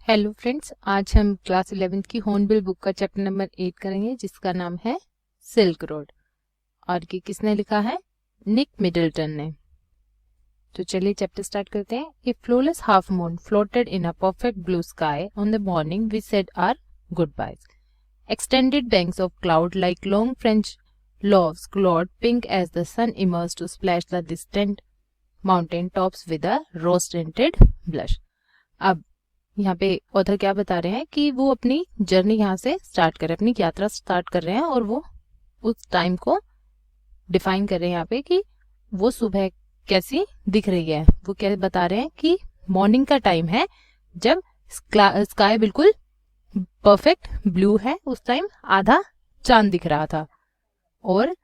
Hello friends, आज हम class 11th की हॉर्नबिल बुक का चैप्टर नंबर 8 करेंगे जिसका नाम है सिल्क रोड। और ये किसने लिखा है? निक मिडल्टन ने। तो चलिए चैप्टर स्टार्ट करते हैं। A flawless half moon floated in a perfect blue sky on the morning we said our goodbyes. Extended banks of cloud like long French loaves glowed pink as the sun emerged to splash the distant mountain tops with a rose-tinted blush. अब यहाँ पे author क्या बता रहे हैं कि वो अपनी जर्नी यहाँ से स्टार्ट कर रहे हैं, अपनी यात्रा स्टार्ट कर रहे हैं और वो उस टाइम को डिफाइन कर रहे हैं यहाँ पे कि वो सुबह कैसी दिख रही है। वो क्या बता रहे हैं कि मॉर्निंग का टाइम है जब स्काई बिल्कुल परफेक्ट ब्लू है, उस टाइम आधा चांद दिख रहा था और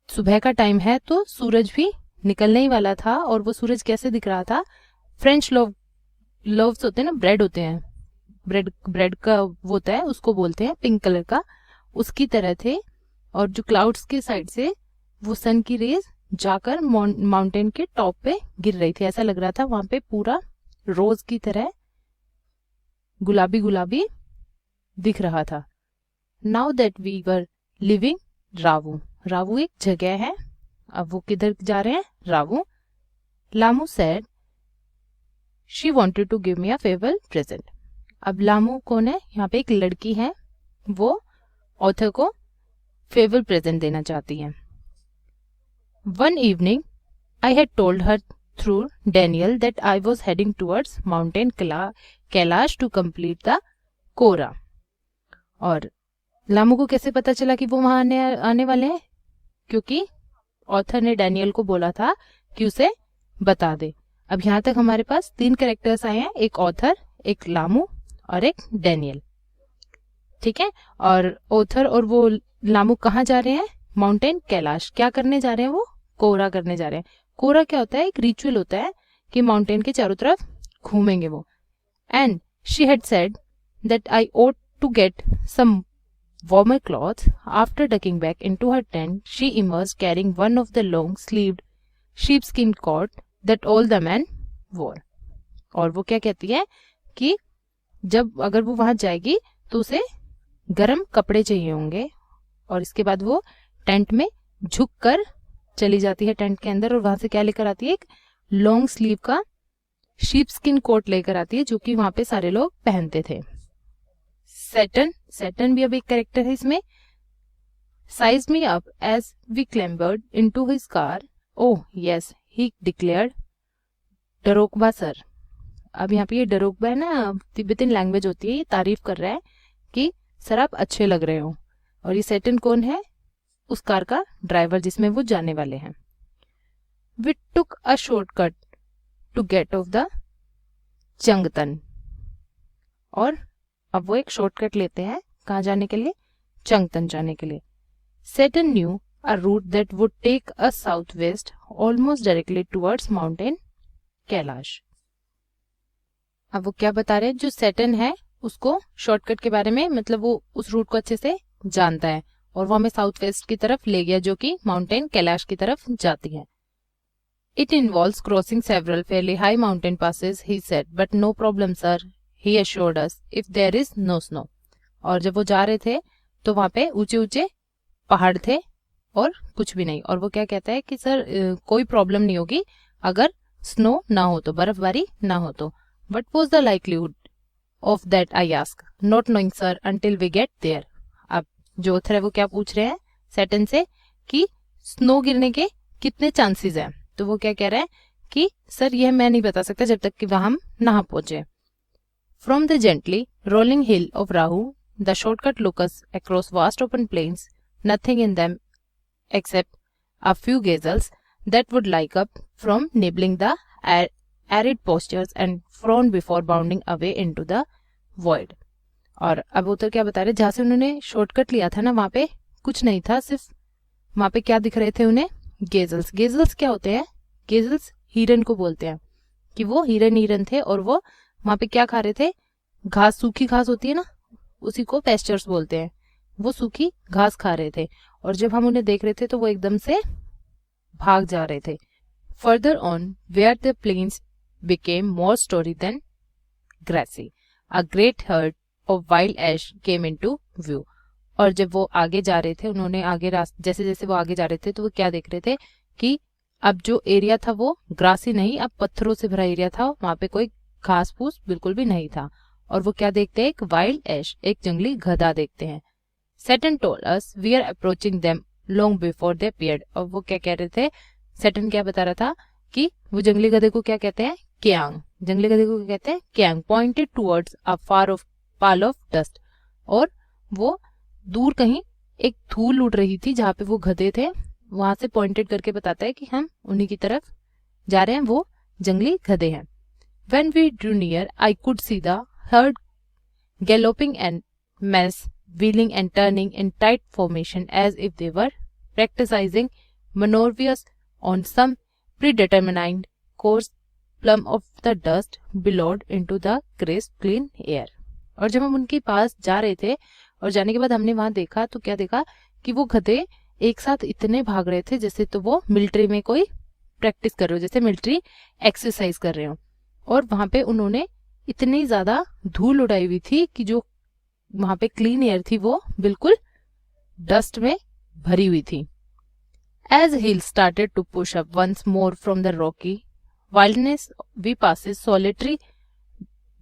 सुबह का टाइम है तो सूरज भी निकलने ही वाला था। और वो सूरज कैसे दिख रहा था? फ्रेंच लोव्स होते हैं ना, ब्रेड होते हैं, ब्रेड का वो होता है, उसको बोलते हैं पिंक कलर का, उसकी तरह थे। और जो क्लाउड्स के साइड से वो सन की रेज जाकर माउंटेन के टॉप पे गिर रही थी। ऐसा लग रहा था वहां पे पूरा रोज की तरह गुलाबी गुलाबी दिख रहा था। Now that we were leaving Ravu. Ravu एक जगह है, अब वो किधर जा रहे हैं? Ravu. Lamu said she wanted to give me a farewell present. अब लामू कौन है? यहाँ पे एक लड़की है, वो ऑथर को फेयरवेल प्रेजेंट देना चाहती है। One evening I had told her through Daniel that I was heading towards mountain Kailash to complete the kora. और लामू को कैसे पता चला कि वो वहां आने वाले हैं? क्योंकि ऑथर ने डैनियल को बोला था कि उसे बता दे। अब यहाँ तक हमारे पास 3 कैरेक्टर्स आए हैं, एक ऑथर, एक लामू और एक डैनियल। ठीक है, और ऑथर और वो लामू कहाँ जा रहे हैं? माउंटेन कैलाश। क्या करने जा रहे हैं? वो कोरा करने जा रहे हैं। कोरा क्या होता है? एक रिचुअल होता है कि माउंटेन के चारों तरफ घूमेंगे वो। And she had said that I ought to get some warmer clothes. After ducking back into her tent, she emerged carrying one of the long-sleeved sheepskin coat that all the men wore. और वो क्या कहती है कि जब अगर वो वहां जाएगी तो उसे गर्म कपड़े चाहिए होंगे। और इसके बाद वो टेंट में झुक कर चली जाती है टेंट के अंदर और वहां से क्या लेकर आती है? एक लॉन्ग स्लीव का शीपस्किन कोट लेकर आती है जो कि वहां पे सारे लोग पहनते थे। सैटर्न भी अब एक कैरेक्टर है इसमें। Sized me up as we clambered into his car. Oh yes he declared, डरोकबा सर। अब यहाँ पे ये डरोकबा है ना, तिब्बतन लैंग्वेज होती है, ये तारीफ कर रहा है कि सर आप अच्छे लग रहे हो। और ये सैटर्न कौन है? उस कार का ड्राइवर जिसमें वो जाने वाले हैं। We took a shortcut to get off the Changtang. और अब वो एक शॉर्टकट लेते हैं कहाँ जाने के लिए? चंगतन जाने के लिए। Saturn knew a route that would take us southwest almost directly towards mountain Kailash. अब वो क्या बता रहे हैं? जो सैटर्न है उसको शॉर्टकट के बारे में, मतलब वो उस रूट को अच्छे से जानता है और वो हमें साउथ वेस्ट की तरफ ले गया जो कि माउंटेन कैलाश की तरफ जाती है। It involves crossing several fairly high mountain passes, he said, but no problem, sir. He assured us, if there is no snow. और जब वो जा रहे थे तो वहां पे ऊंचे ऊंचे पहाड़ थे और कुछ भी नहीं। और वो क्या कहता है कि सर कोई प्रॉब्लम नहीं होगी अगर स्नो ना हो तो, बर्फबारी ना हो तो। What was the likelihood of that, I asked, not knowing, sir, until we get there. अब जो ऑथर है वो क्या पूछ रहे हैं सैटर्न से कि स्नो गिरने के कितने चांसेस हैं? तो वो क्या कह रहा है कि सर यह मैं नहीं बता सकता जब तक कि वहां हम ना पहुंचे। From the gently rolling hill of Rahu, the shortcut took us across vast open plains, nothing in them except a few gazelles that would light up from nibbling the arid pastures and frown before bounding away into the void. और अब उधर क्या बता रहे, जहां से उन्होंने shortcut लिया था ना वहां पे कुछ नहीं था, सिर्फ वहां पे क्या दिख रहे थे उन्हें? गेजल्स। गेजल्स क्या होते हैं? गेजल्स हिरन को बोलते हैं कि वो हिरन थे और वो वहां पे क्या खा रहे थे? घास, सूखी घास होती है ना, उसी को पेस्चर्स बोलते हैं। वो सूखी घास खा रहे थे और जब हम उन्हें देख रहे थे तो वो एकदम से भाग जा रहे थे। Further on where the plains became more stony than grassy. A great herd of wild ash came into view. और जब वो आगे जा रहे थे, उन्होंने आगे जैसे जैसे वो आगे जा रहे थे तो वो क्या देख रहे थे कि अब जो एरिया था वो ग्रासी नहीं, अब पत्थरों से भरा एरिया था, वहां पे कोई घास फूस बिल्कुल भी नहीं था. और वो क्या देखते हैं, एक वाइल्ड एश, एक जंगली गधा देखते हैं. Saturn told us we are approaching them long before they appeared. और वो क्या कह रहे थे, सैटर्न क्या बता रहा था कि वो जंगली गधे को क्या कहते हैं, क्यांग. जंगली गधे को क्या कहते हैं, Kiang. Pointed towards a far of Pal of dust. और वो दूर कहीं एक धूल उड़ रही थी जहां पे वो गधे थे, वहां से पॉइंटेड करके बताता है कि हम उन्हीं की तरफ जा रहे हैं, वो जंगली गधे हैं. When we drew near, I could see the herd galloping and mass wheeling and turning in tight formation as if they were practicing maneuvers on some predetermined course. Plum of the dust billowed into the crisp clean air. और जब हम उनके पास जा रहे थे और जाने के बाद हमने वहां देखा तो क्या देखा कि वो गधे एक साथ इतने भाग रहे थे जैसे तो वो मिलिट्री में कोई प्रैक्टिस कर रहे हो, जैसे मिलिट्री एक्सरसाइज कर रहे हो. और वहां पे उन्होंने इतनी ज्यादा धूल उड़ाई हुई थी कि जो वहां पे क्लीन एयर थी वो बिल्कुल डस्ट में भरी हुई थी. As hills started to push up once more from the rocky wilderness, we passes solitary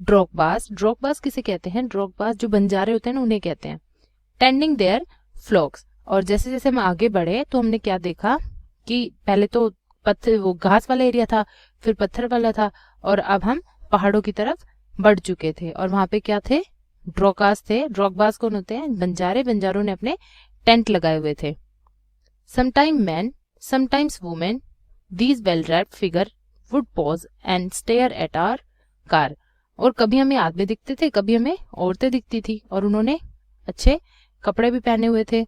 ड्रॉगबाज. ड्रॉगबाज किसे कहते हैं, ड्रॉगबाज जो बंजारे होते हैं ना उन्हें कहते हैं. Tending their flocks. और जैसे जैसे हम आगे बढ़े तो हमने क्या देखा कि पहले तो पत्थर, वो घास वाला एरिया था, फिर पत्थर वाला था, और अब हम पहाड़ों की तरफ बढ़ चुके थे. और वहां पे क्या थे, ड्रॉगबाज थे. ड्रॉगबाज कौन होते हैं, बंजारे. बंजारों ने अपने टेंट लगाए हुए थे. Sometime man, sometimes women, these well dressed figure would pause and stare at our car. और कभी हमें आदमी दिखते थे, कभी हमें औरतें दिखती थी, और उन्होंने अच्छे कपड़े भी पहने हुए थे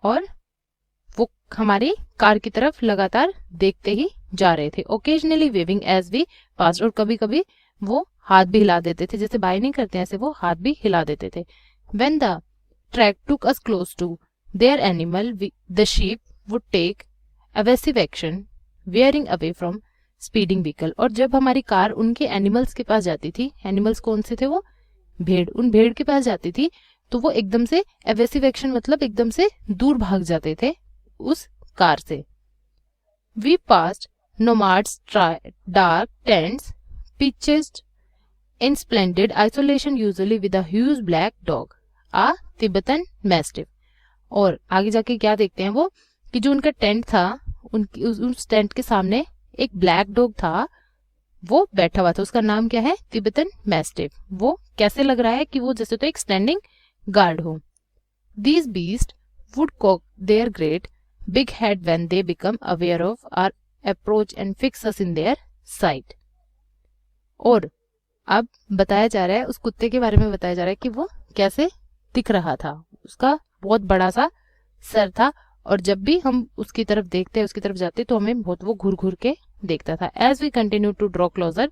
और वो हमारी कार की तरफ लगातार देखते ही जा रहे थे. Occasionally waving as we pass. और कभी कभी वो हाथ भी हिला देते थे, जैसे बाय नहीं करते ऐसे वो हाथ भी हिला देते थे. When the track took us close to their animal, the sheep would take evasive action veering away from speeding vehicle. और जब हमारी कार उनके एनिमल्स के पास जाती थी, एनिमल्स कौन से थे, वो भेड़, उन भेड़ के पास जाती थी तो वो एकदम से एवेसिव एक्शन मतलब एकदम से दूर भाग जाते थे उस कार से. We passed nomads, dark tents, pitched in splendid isolation usually with a huge black dog, a Tibetan Mastiff. और आगे जाके क्या देखते हैं वो कि जो उनका टेंट था, उनकी उस टेंट के सामने एक ब्लैक डॉग था, वो बैठा हुआ था. उसका नाम क्या है, तिब्बतन मैस्टिफ. वो कैसे लग रहा है कि वो जैसे तो एक स्टैंडिंग गार्ड हो. These beasts would cock their great big head when they become aware of our approach and fix us in their sight. और अब बताया जा रहा है, उस कुत्ते के बारे में बताया जा रहा है कि वो कैसे दिख रहा था. उसका बहुत बड़ा सा सर था और जब भी हम उसकी तरफ देखते, उसकी तरफ जाते तो हमें बहुत वो घूर घूर के देखता था. As we continue to draw closer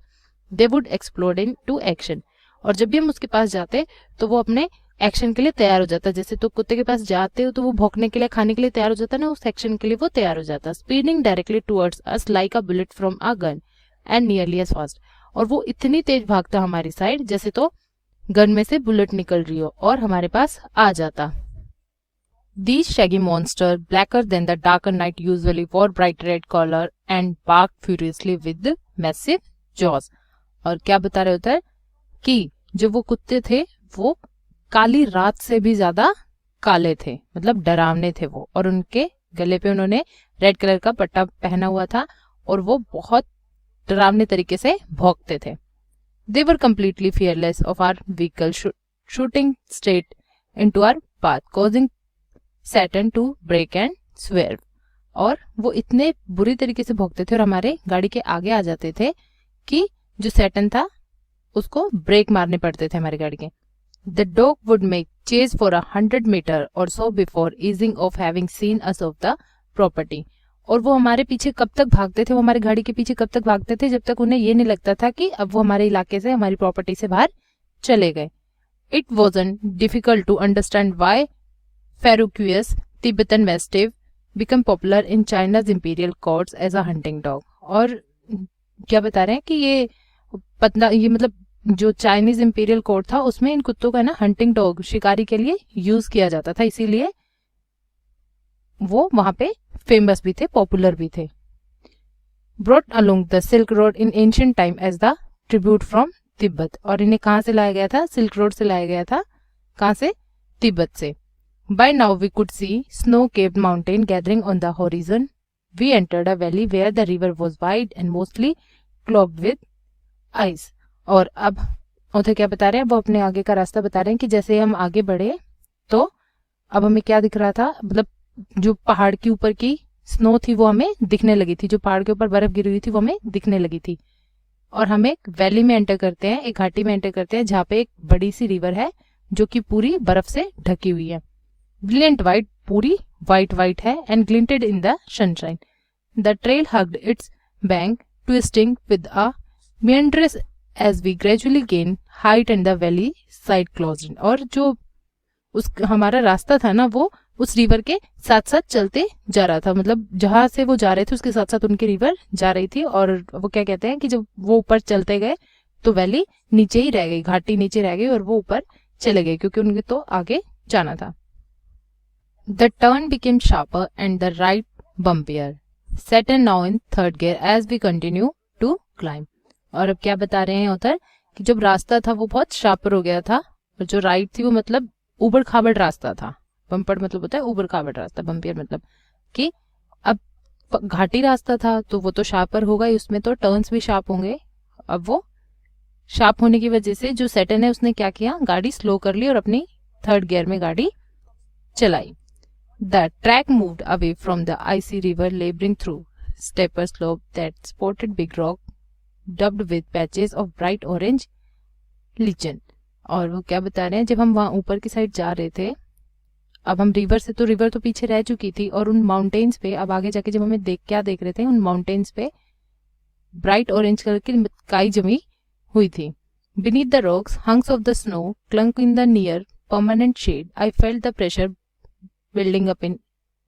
they would explode into action. और जब भी हम उसके पास जाते तो वो अपने एक्शन के लिए तैयार हो जाता. जैसे तो कुत्ते के पास जाते हो तो वो भौंकने के लिए, खाने के लिए तैयार हो जाता ना, उस एक्शन के लिए वो तैयार हो जाता. Speeding directly towards us like a bullet from a gun and nearly as fast. और वो इतनी तेज भागता हमारी साइड जैसे तो गन में से बुलेट निकल रही हो और हमारे पास आ जाता. These shaggy monsters, blacker than the darker night, usually wore bright red collar and barked furiously with massive jaws. और क्या बता रहे होते हैं कि जो वो कुत्ते थे वो काली रात से भी ज्यादा काले थे, मतलब डरावने थे वो. और उनके गले पे उन्होंने रेड कलर का पट्टा पहना हुआ था और वो बहुत डरावने तरीके से भौंकते थे. They were completely fearless of our vehicle shooting straight into our path, causing Saturn to brake and swerve. और वो इतने बुरी तरीके से भौंकते थे और हमारे गाड़ी के आगे आ जाते थे कि जो सैटर्न था उसको ब्रेक मारने पड़ते थे हमारी गाड़ी के. The dog would make chase for 100 meters or so before easing off, having seen us off the property. और वो हमारे पीछे कब तक भागते थे, वो हमारी गाड़ी के पीछे कब तक भागते थे, जब तक उन्हें ये नहीं लगता था कि अब वो हमारे इलाके से, हमारी प्रॉपर्टी से बाहर चले गए. It wasn't difficult to understand why Ferocious Tibetan Mastiff became popular in China's imperial courts as a hunting dog. और क्या बता रहे हैं कि ये मतलब जो चाइनीज इंपीरियल कोर्ट था उसमें इन कुत्तों का ना हंटिंग डॉग, शिकारी के लिए यूज किया जाता था, इसीलिए वो वहां पे फेमस भी थे, पॉपुलर भी थे। Brought along the silk road in ancient time as the tribute from Tibet. और इन्हें कहाँ से लाया गया था? सिल्क रोड से लाया गया था। कहाँ से? तिब्बत से। By now we could see snow-capped mountain gathering on the horizon. We entered a valley where the river was wide and mostly clogged with ice. और अब उधर क्या बता रहे हैं? वो अपने आगे का रास्ता बता रहे हैं कि जैसे हम आगे बढ़े तो अब हमें क्या दिख रहा था, मतलब जो पहाड़ के ऊपर की स्नो थी वो हमें दिखने लगी थी, जो पहाड़ के ऊपर बर्फ गिरी हुई थी वो हमें दिखने लगी थी। और हम एक वैली में एंटर करते हैं, एक घाटी में एंटर करते हैं जहाँ पे एक बड़ी सी रिवर है जो कि पूरी बर्फ से ढकी हुई है। ब्रिलियंट वाइट, पूरी वाइट है, and glinted in the sunshine. The trail hugged its bank twisting with a meanders as we gradually gain height and the valley side closed. और जो उस हमारा रास्ता था ना वो उस रिवर के साथ साथ चलते जा रहा था, मतलब जहां से वो जा रहे थे उसके साथ साथ उनकी रिवर जा रही थी। और वो क्या कहते हैं कि जब वो ऊपर चलते गए तो वैली नीचे ही रह गई, घाटी नीचे रह गई और वो ऊपर चले गए क्योंकि उनके तो आगे जाना था। The turn became sharper and the ride bumpier, Setan now in third gear as we continue to climb. और अब क्या बता रहे हैं उधर कि जब रास्ता था वो बहुत शार्पर हो गया था, और जो राइट थी वो मतलब उबड़ खाबड़ रास्ता था। बम्पर मतलब होता है उबड़ खाबड़ रास्ता, बम्पियर मतलब कि अब घाटी रास्ता था तो वो तो शार्पर होगा ही, उसमें तो टर्न्स भी शार्प होंगे। अब वो शार्प होने की वजह से जो सेटन है उसने क्या किया, गाड़ी स्लो कर ली और अपनी थर्ड गियर में गाड़ी चलाई। The track moved away from the icy river labouring through steeper slope that spotted big rock dubbed with patches of bright orange lichen। और वो क्या बता रहे हैं, जब हम वहां ऊपर की साइड जा रहे थे, अब हम रिवर तो पीछे रह चुकी थी, और उन माउंटेन्स पे अब आगे जाके जब हमें क्या देख रहे थे, उन माउंटेन्स पे ब्राइट ऑरेंज कलर की काई जमी हुई थी। Beneath the rocks, hunks of the snow clung in the near permanent shade. I felt the pressure building up in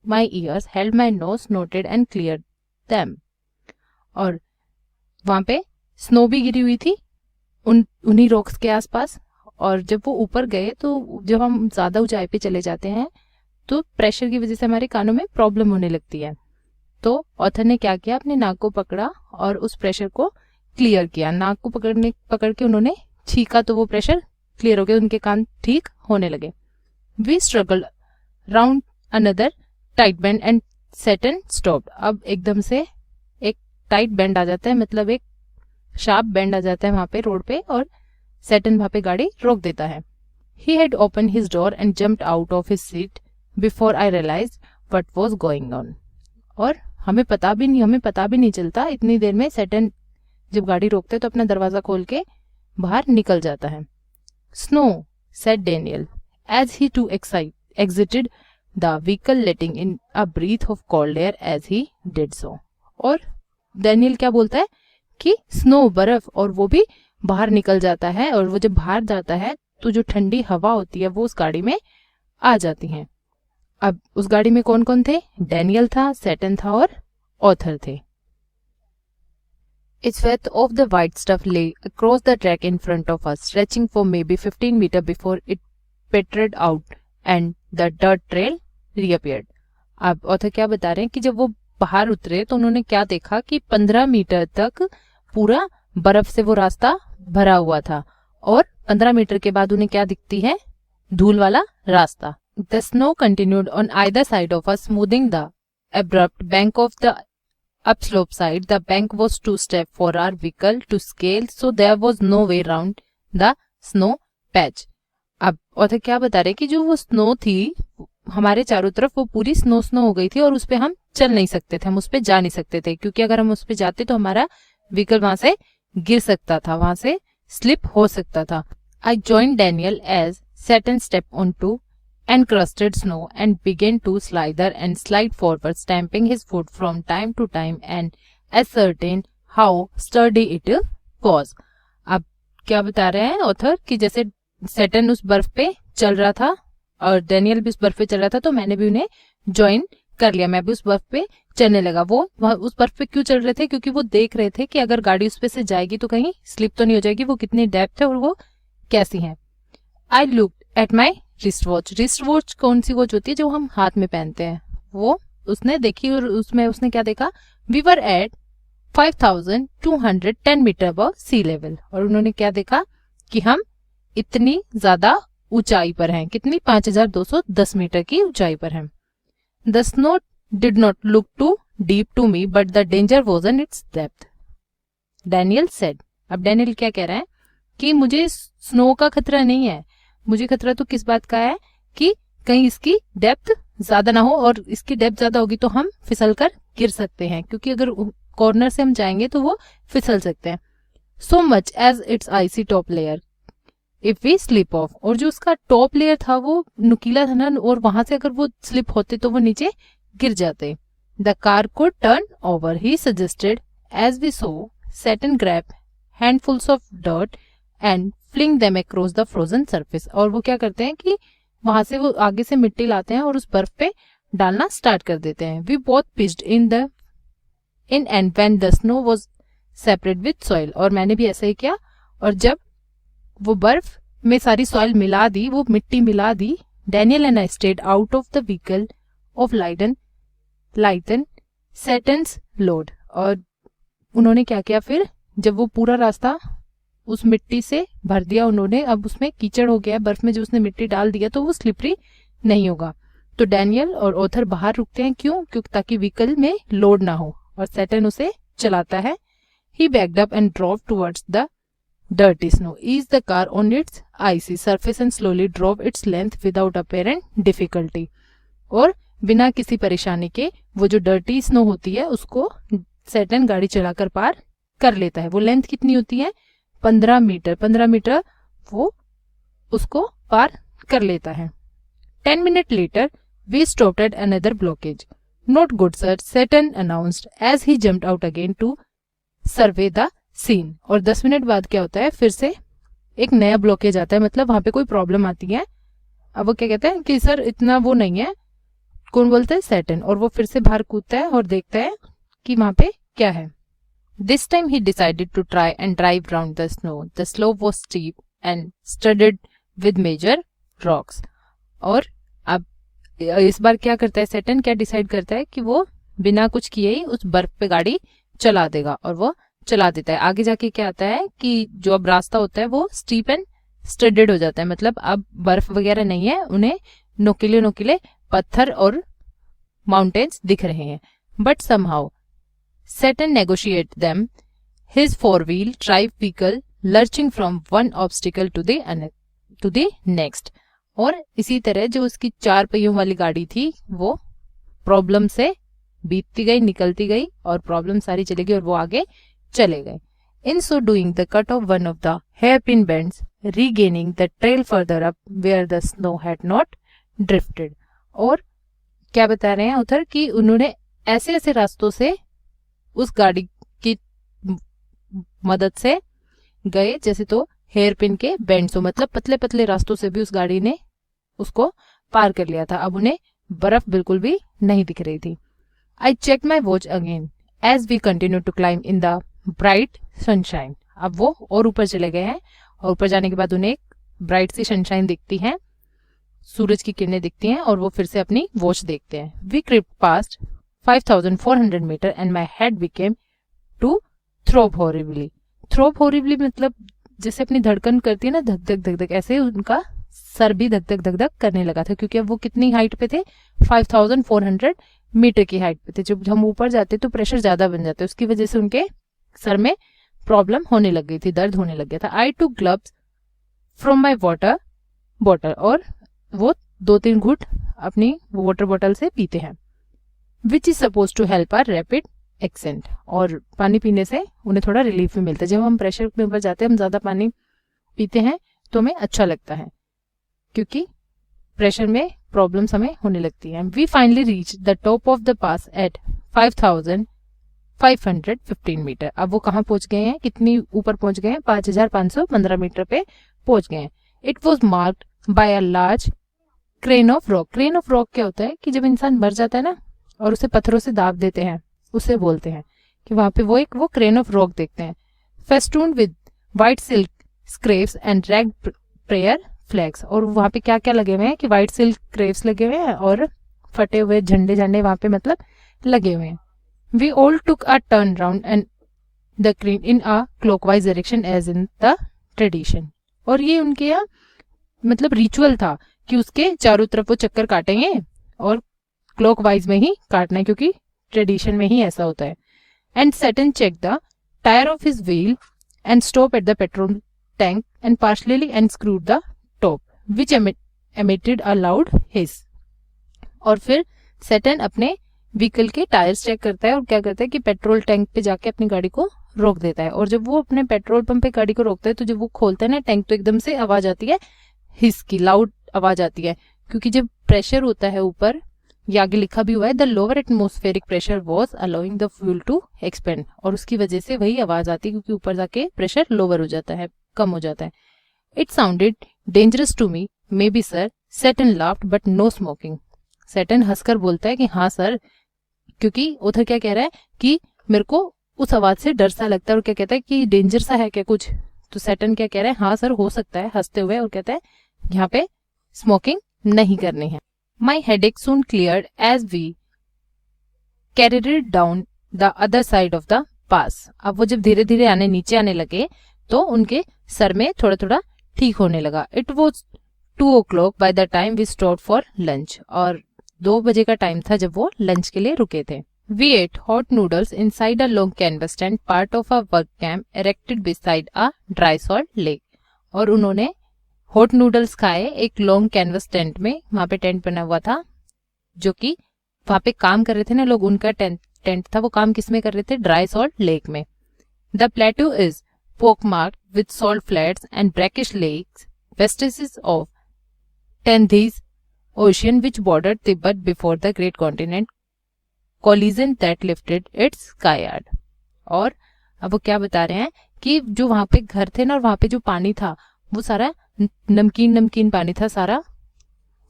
my ears, held my nose, noted and cleared them। और वहां पे snow भी गिरी हुई थी उन्हीं रॉक्स के आसपास। और जब वो ऊपर गए तो जब हम ज्यादा ऊंचाई पे चले जाते हैं तो प्रेशर की वजह से हमारे कानों में प्रॉब्लम होने लगती है। तो ऑथर ने क्या किया, अपने नाक को पकड़ा और उस प्रेशर को क्लियर किया। नाक को पकड़ के उन्होंने छींका तो वो प्रेशर क्लियर हो गया, उनके कान ठीक होने लगे। We struggled round another tight bend and Seton stopped. अब एकदम से एक टाइट बेंड आ जाता है, मतलब एक शार्प बेंड आ जाता है वहां पे रोड पे, और सेटन वहां पे गाड़ी रोक देता है। He had opened his door and jumped out of his seat before I realized what was going on। और हमें पता भी नहीं चलता, इतनी देर में सेटन जब गाड़ी रोकते तो अपना दरवाजा खोल के बाहर निकल जाता है। Snow, said Daniel, as he too exited the vehicle, letting in a breath of cold air as he did so। और डैनियल क्या बोलता है कि स्नो, बर्फ, और वो भी बाहर निकल जाता है, और वो जब बाहर जाता है तो जो ठंडी हवा होती है वो उस गाड़ी में आ जाती है। अब उस गाड़ी में कौन कौन थे? डैनियल था, सेटन था और ऑथर थे। Its swath of the white stuff lay across the track in front of us, stretching for maybe 15 meters before it petered out and the dirt trail reappeared। अब ऑथर क्या बता रहे हैं कि जब वो बाहर उतरे तो उन्होंने क्या देखा कि 15 मीटर तक पूरा बर्फ से वो रास्ता भरा हुआ था, और 15 मीटर के बाद उन्हें क्या दिखती है? धूल वाला रास्ता। The snow continued on either side of us, smoothing the abrupt bank of the upslope side। The bank was too steep for our vehicle to scale, so there was no way round the snow patch। अब author क्या बता रहे कि जो वो snow थी हमारे चारों तरफ, वो पूरी स्नो हो गई थी और उस पे हम चल नहीं सकते थे, हम उस पे जा नहीं सकते थे, क्योंकि अगर हम उस पे जाते तो हमारा व्हीकल वहां से गिर सकता था, वहां से स्लिप हो सकता था। I join Daniel as Seton step on to encrusted snow and began to slither and slide forward, stamping his foot from time to time and ascertain how sturdy it was। अब क्या बता रहे हैं author कि जैसे सेटन उस बर्फ पे चल रहा था और डैनियल भी उस बर्फ पे चल रहा था, तो मैंने भी उन्हें ज्वाइन कर लिया, मैं भी उस बर्फ पे चलने लगा। वो वहाँ उस बर्फ पे क्यों चल रहे थे? क्योंकि वो देख रहे थे कि अगर गाड़ी उस पे से जाएगी तो कहीं स्लिप तो नहीं हो जाएगी, वो कितनी डेप्थ है और वो कैसी है। I look at my wrist watch. Wrist watch कौन सी वॉच होती है? जो हम हाथ में पहनते हैं। वो उसने देखी और उसमें उसने क्या देखा? We were at 5210 metre above sea level. और उन्होंने क्या देखा कि हम इतनी ज्यादा ऊंचाई पर हैं। कितनी? 5210 मीटर की ऊंचाई पर हैं। The snow did not look too deep to me but the danger was in its depth, Daniel said. अब डैनियल क्या कह रहा है कि मुझे स्नो का खतरा नहीं है, मुझे खतरा तो किस बात का है कि कहीं इसकी डेप्थ ज्यादा ना हो, और इसकी डेप्थ ज्यादा होगी तो हम फिसल कर गिर सकते हैं, क्योंकि अगर कॉर्नर से हम जाएंगे तो वो फिसल सकते हैं। So much as its icy top layer if we slip off. और जो उसका टॉप लेयर था वो नुकीला था ना, और वहां से अगर वो स्लिप होते तो वो नीचे गिर जाते। The car could turn over, he suggested, as we saw Saturn grab handfuls of dirt and fling them across the frozen surface। और वो क्या करते हैं कि वहां से वो आगे से मिट्टी लाते हैं और उस बर्फ पे डालना स्टार्ट कर देते हैं। We both pitched in and when the snow was separate with soil। और मैंने भी ऐसा ही किया, और जब वो बर्फ में सारी सॉइल मिला दी, वो मिट्टी मिला दी, Daniel and I stayed out of the vehicle of lighten Satan's load. और उन्होंने क्या किया फिर? जब वो पूरा रास्ता उस मिट्टी से भर दिया उन्होंने, अब उसमें कीचड़ हो गया, बर्फ में जो उसने मिट्टी डाल दिया तो वो स्लिपरी नहीं होगा। तो डैनियल और ऑथर बाहर रुकते हैं। क्यों? क्योंकि ताकि व्हीकल में लोड ना हो, और सैटर्न उसे चलाता है। He backed up and drove towards the dirty snow, eased the car on its icy surface and slowly drove its length without apparent difficulty। और बिना किसी परेशानी के वो जो डर्टी स्नो होती है उसको सैटर्न गाड़ी चलाकर पार कर लेता है। वो लेंथ कितनी होती है? 15 मीटर। 15 मीटर वो उसको पार कर लेता है। 10 minutes later we stopped at another blockage। Not good sir, Saturn announced as he jumped out again to survey the scene। और 10 मिनट बाद क्या होता है? फिर से एक नया ब्लॉकेज आता है, मतलब वहां पे कोई प्रॉब्लम आती है। अब वो क्या कहते हैं कि सर इतना वो नहीं है। कौन बोलता है? सैटर्न। और वो फिर से बाहर कूदता है और देखता है कि वहां पे क्या है। This time he decided to try and drive round the snow. The slope was steep and studded with major rocks. और अब इस बार क्या करता है सैटर्न? क्या डिसाइड करता है कि वो बिना कुछ किए ही उस बर्फ पे गाड़ी चला देगा, और वो चला देता है। आगे जाके क्या आता है कि जो अब रास्ता होता है वो स्टीप एंड स्टडेड हो जाता है, मतलब अब बर्फ वगैरह नहीं है, उन्हें नोकीले नोकीले पत्थर और माउंटेन्स दिख रहे हैं। But somehow Saturn negotiate them, his four-wheel drive vehicle lurching from one obstacle to the next। और इसी तरह जो उसकी 4 पहियों वाली गाड़ी थी वो प्रॉब्लम से बीतती गई, निकलती गई, और प्रॉब्लम सारी चली गई और वो आगे चले गए। In so doing, the cut of one of the hairpin bends, regaining the trail further up where the snow had not drifted। और क्या बता रहे हैं उधर कि उन्होंने ऐसे ऐसे रास्तों से उस गाड़ी की मदद से गए, जैसे तो हेयर पिन के बेंड्स हो, मतलब पतले पतले रास्तों से भी उस गाड़ी ने उसको पार कर लिया था। अब उन्हें बर्फ बिल्कुल भी नहीं दिख रही थी। I check my watch again as we continue to climb in the bright sunshine. अब वो और ऊपर चले गए हैं, और ऊपर जाने के बाद उन्हें एक ब्राइट सी सनशाइन दिखती है, सूरज की किरणें दिखती हैं, और वो फिर से अपनी वॉच देखते हैं। We crept past 5400 metre and my head became to throb horribly. Throb horribly मतलब जैसे अपनी धड़कन करती है ना, धक धक धक धक, ऐसे उनका सर भी धक धक धक धक करने लगा था, क्योंकि अब वो कितनी हाइट पे थे? 5400 मीटर की हाइट पे थे। जब हम ऊपर जाते तो प्रेशर ज्यादा बन जाता है, उसकी वजह से उनके सर में प्रॉब्लम होने लग गई थी, दर्द होने लग गया था। I took gulps from my water bottle, और वो 2-3 घूंट अपनी वाटर बॉटल से पीते हैं। Which is suppose to help our rapid ascent. और पानी पीने से उन्हें थोड़ा रिलीफ भी मिलता है। जब हम प्रेशर में ऊपर जाते हैं, हम ज्यादा पानी पीते हैं तो हमें अच्छा लगता है, क्योंकि प्रेशर में प्रॉब्लम्स हमें होने लगती हैं। We finally reach the top of the pass at 5515 metre. अब वो कहाँ पहुंच गए हैं? कितनी ऊपर पहुंच गए हैं? 5515 मीटर पे पहुंच गए हैं। It was marked by a large crane of rock. Crane of rock क्या होता है कि जब इंसान मर जाता है ना और उसे पत्थरों से दाब देते हैं, उसे बोलते हैं कि वहां पे वो क्रेन ऑफ रॉक देखते हैं, festooned with white silk scraps and red prayer flags. और वहां पे क्या क्या लगे हुए हैं कि व्हाइट सिल्क क्रेप्स लगे हुए हैं और फटे हुए झंडे झंडे वहां पे मतलब लगे हुए हैं। We all took a turn round and the crane in a clockwise direction as in the tradition. और ये उनके यहाँ मतलब रिचुअल था कि उसके चारों तरफ वो चक्कर काटेंगे और क्लॉकवाइज में ही काटना है, क्योंकि ट्रेडिशन में ही ऐसा होता है। And Setan check the tyre of his wheel and stop at the petrol tank and partially unscrewed the top which emitted a loud hiss. और फिर सेटन अपने व्हीकल के टायर्स चेक करता है और क्या करता है कि पेट्रोल टैंक पे जाके अपनी गाड़ी को रोक देता है। और जब वो अपने पेट्रोल पंप पे गाड़ी को रोकता है तो जब वो खोलता है ना टैंक, तो एकदम से आवाज आती है हिस की, लाउड आवाज आती है, क्योंकि जब प्रेशर होता है ऊपर, ये आगे लिखा भी हुआ है, the lower atmospheric pressure was allowing the fuel to expand. और उसकी वजह से वही आवाज आती है क्योंकि ऊपर जाके प्रेशर लोअर हो जाता है, कम हो जाता है। It sounded dangerous to me, maybe sir, Setan laughed but no smoking. Setan हंसकर बोलता है कि हाँ सर, क्योंकि उधर क्या कह रहा है कि मेरे को उस आवाज से डर सा लगता है, और क्या कहता है कि डेंजर सा है क्या कुछ। तो सेटन क्या कह रहा है, हाँ सर हो सकता है, हंसते हुए, और कहता है यहाँ पे स्मोकिंग नहीं करनी है। My headache soon cleared as we carried it down the other side of the pass. अब वो जब धीरे धीरे नीचे आने लगे तो उनके सर में थोड़ा थोड़ा ठीक होने लगा। It was 2 o'clock by the time we stopped for lunch. और 2 बजे का टाइम था जब वो लंच के लिए रुके थे। We ate hot noodles inside a long canvas tent, part of a work camp erected beside a dry salt lake. और उन्होंने हॉट नूडल्स खाए एक लॉन्ग कैनवस टेंट में, वहां पे टेंट बना हुआ था, जो कि वहां पे काम कर रहे थे ना लोग, उनका टेंट था, वो काम किस में कर रहे थे, ड्राई सॉल्ट लेक में। The plateau is pockmarked with salt flats and brackish lakes, vestiges of Tenthese Ocean which bordered Tibet before the great continent collision that lifted its skyard। और अब वो क्या बता रहे हैं कि जो वहां पे घर थे ना, और वहां पे जो पानी था वो सारा नमकीन नमकीन पानी था, सारा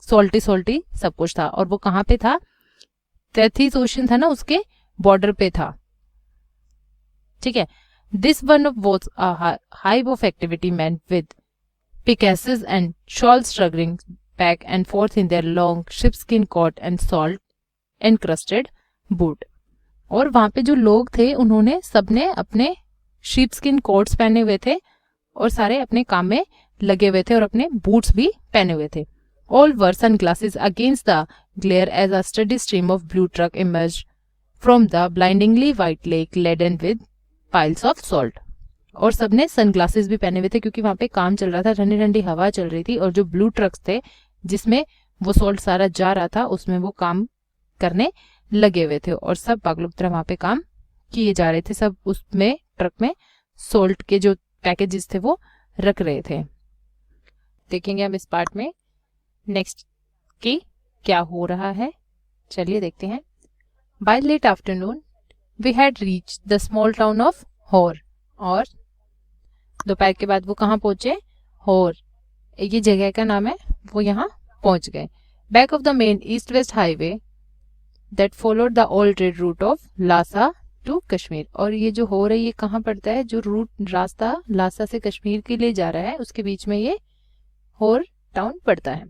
सॉल्टी सॉल्टी सब कुछ था। और वो कहाँ पे था, टेथीज ओशन था ना, उसके बॉर्डर पे था। ठीक है। This one was a hive of activity, men with pickaxes and shawls struggling back and forth in their long sheepskin coat and salt encrusted boot। और वहां पे जो लोग थे उन्होंने सबने अपने sheepskin coats पहने हुए थे और सारे अपने काम में लगे हुए थे और अपने boots भी पहने हुए थे। All wore sunglasses against the glare as a steady stream of blue truck emerged from the blindingly white lake laden with piles of salt. और सबने सनग्लासेस भी पहने हुए थे क्योंकि वहां पे काम चल रहा था, ठंडी ठंडी हवा चल रही थी, और जो ब्लू ट्रक्स थे जिसमें वो सॉल्ट सारा जा रहा था उसमें वो काम करने लगे हुए थे। और सब पागलों की तरह वहां पे काम किए जा रहे थे, सब उसमें ट्रक में सॉल्ट के जो पैकेजेस थे वो रख रहे थे। देखेंगे हम इस पार्ट में नेक्स्ट की क्या हो रहा है, चलिए देखते हैं। By late afternoon We had reached the small town of Hor। और दोपहर के बाद वो कहाँ पहुंचे, होर, ये जगह का नाम है, वो यहाँ पहुंच गए। Back of the main east west highway that followed the old trade route of Lhasa to Kashmir. और ये जो हो रही है कहाँ पड़ता है, जो रूट रास्ता लासा से कश्मीर के लिए जा रहा है उसके बीच में ये होर टाउन पड़ता है।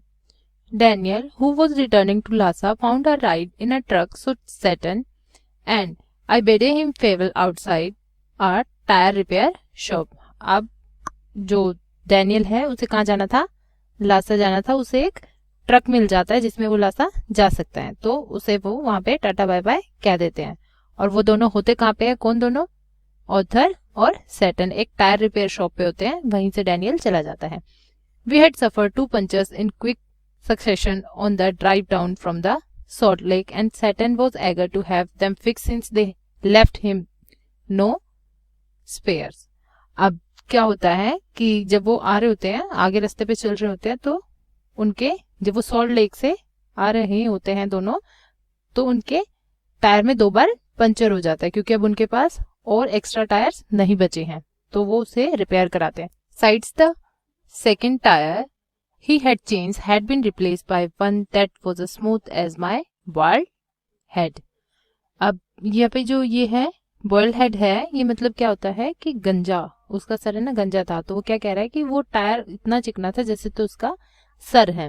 Daniel, who was returning to Lhasa, found a ride in a truck so Saturn and I bade him farewell outside a tire repair shop। अब जो डैनियल है उसे कहाँ जाना था, लासा जाना था, उसे एक ट्रक मिल जाता है जिसमें वो लासा जा सकता है, तो उसे वो वहां पे टाटा बाय बाय कह देते हैं। और वो दोनों होते कहाँ पे है, कौन दोनों, ऑथर और सैटन, एक टायर रिपेयर शॉप पे होते हैं, वहीं से डैनियल चला जाता है। We had suffered 2 punctures in quick succession on the drive down from the Salt Lake and Saturn was eager to have them fixed since they left him no spares। अब क्या होता है कि जब वो आ रहे होते हैं, आगे रास्ते पे चल रहे होते हैं, तो उनके जब वो सॉल्ट लेक से आ रहे होते हैं दोनों, तो उनके टायर में 2 बार पंचर हो जाता है क्योंकि अब उनके पास और एक्स्ट्रा टायर्स नहीं बचे हैं, तो वो उसे रिपेयर कराते हैं। Sides the second tyre he had changed had been replaced by one that was as smooth as my bald head। यहाँ पे जो ये है बॉइल्ड हेड है, ये मतलब क्या होता है कि गंजा, उसका सर है ना गंजा था, तो वो क्या कह रहा है कि वो टायर इतना चिकना था जैसे तो उसका सर है।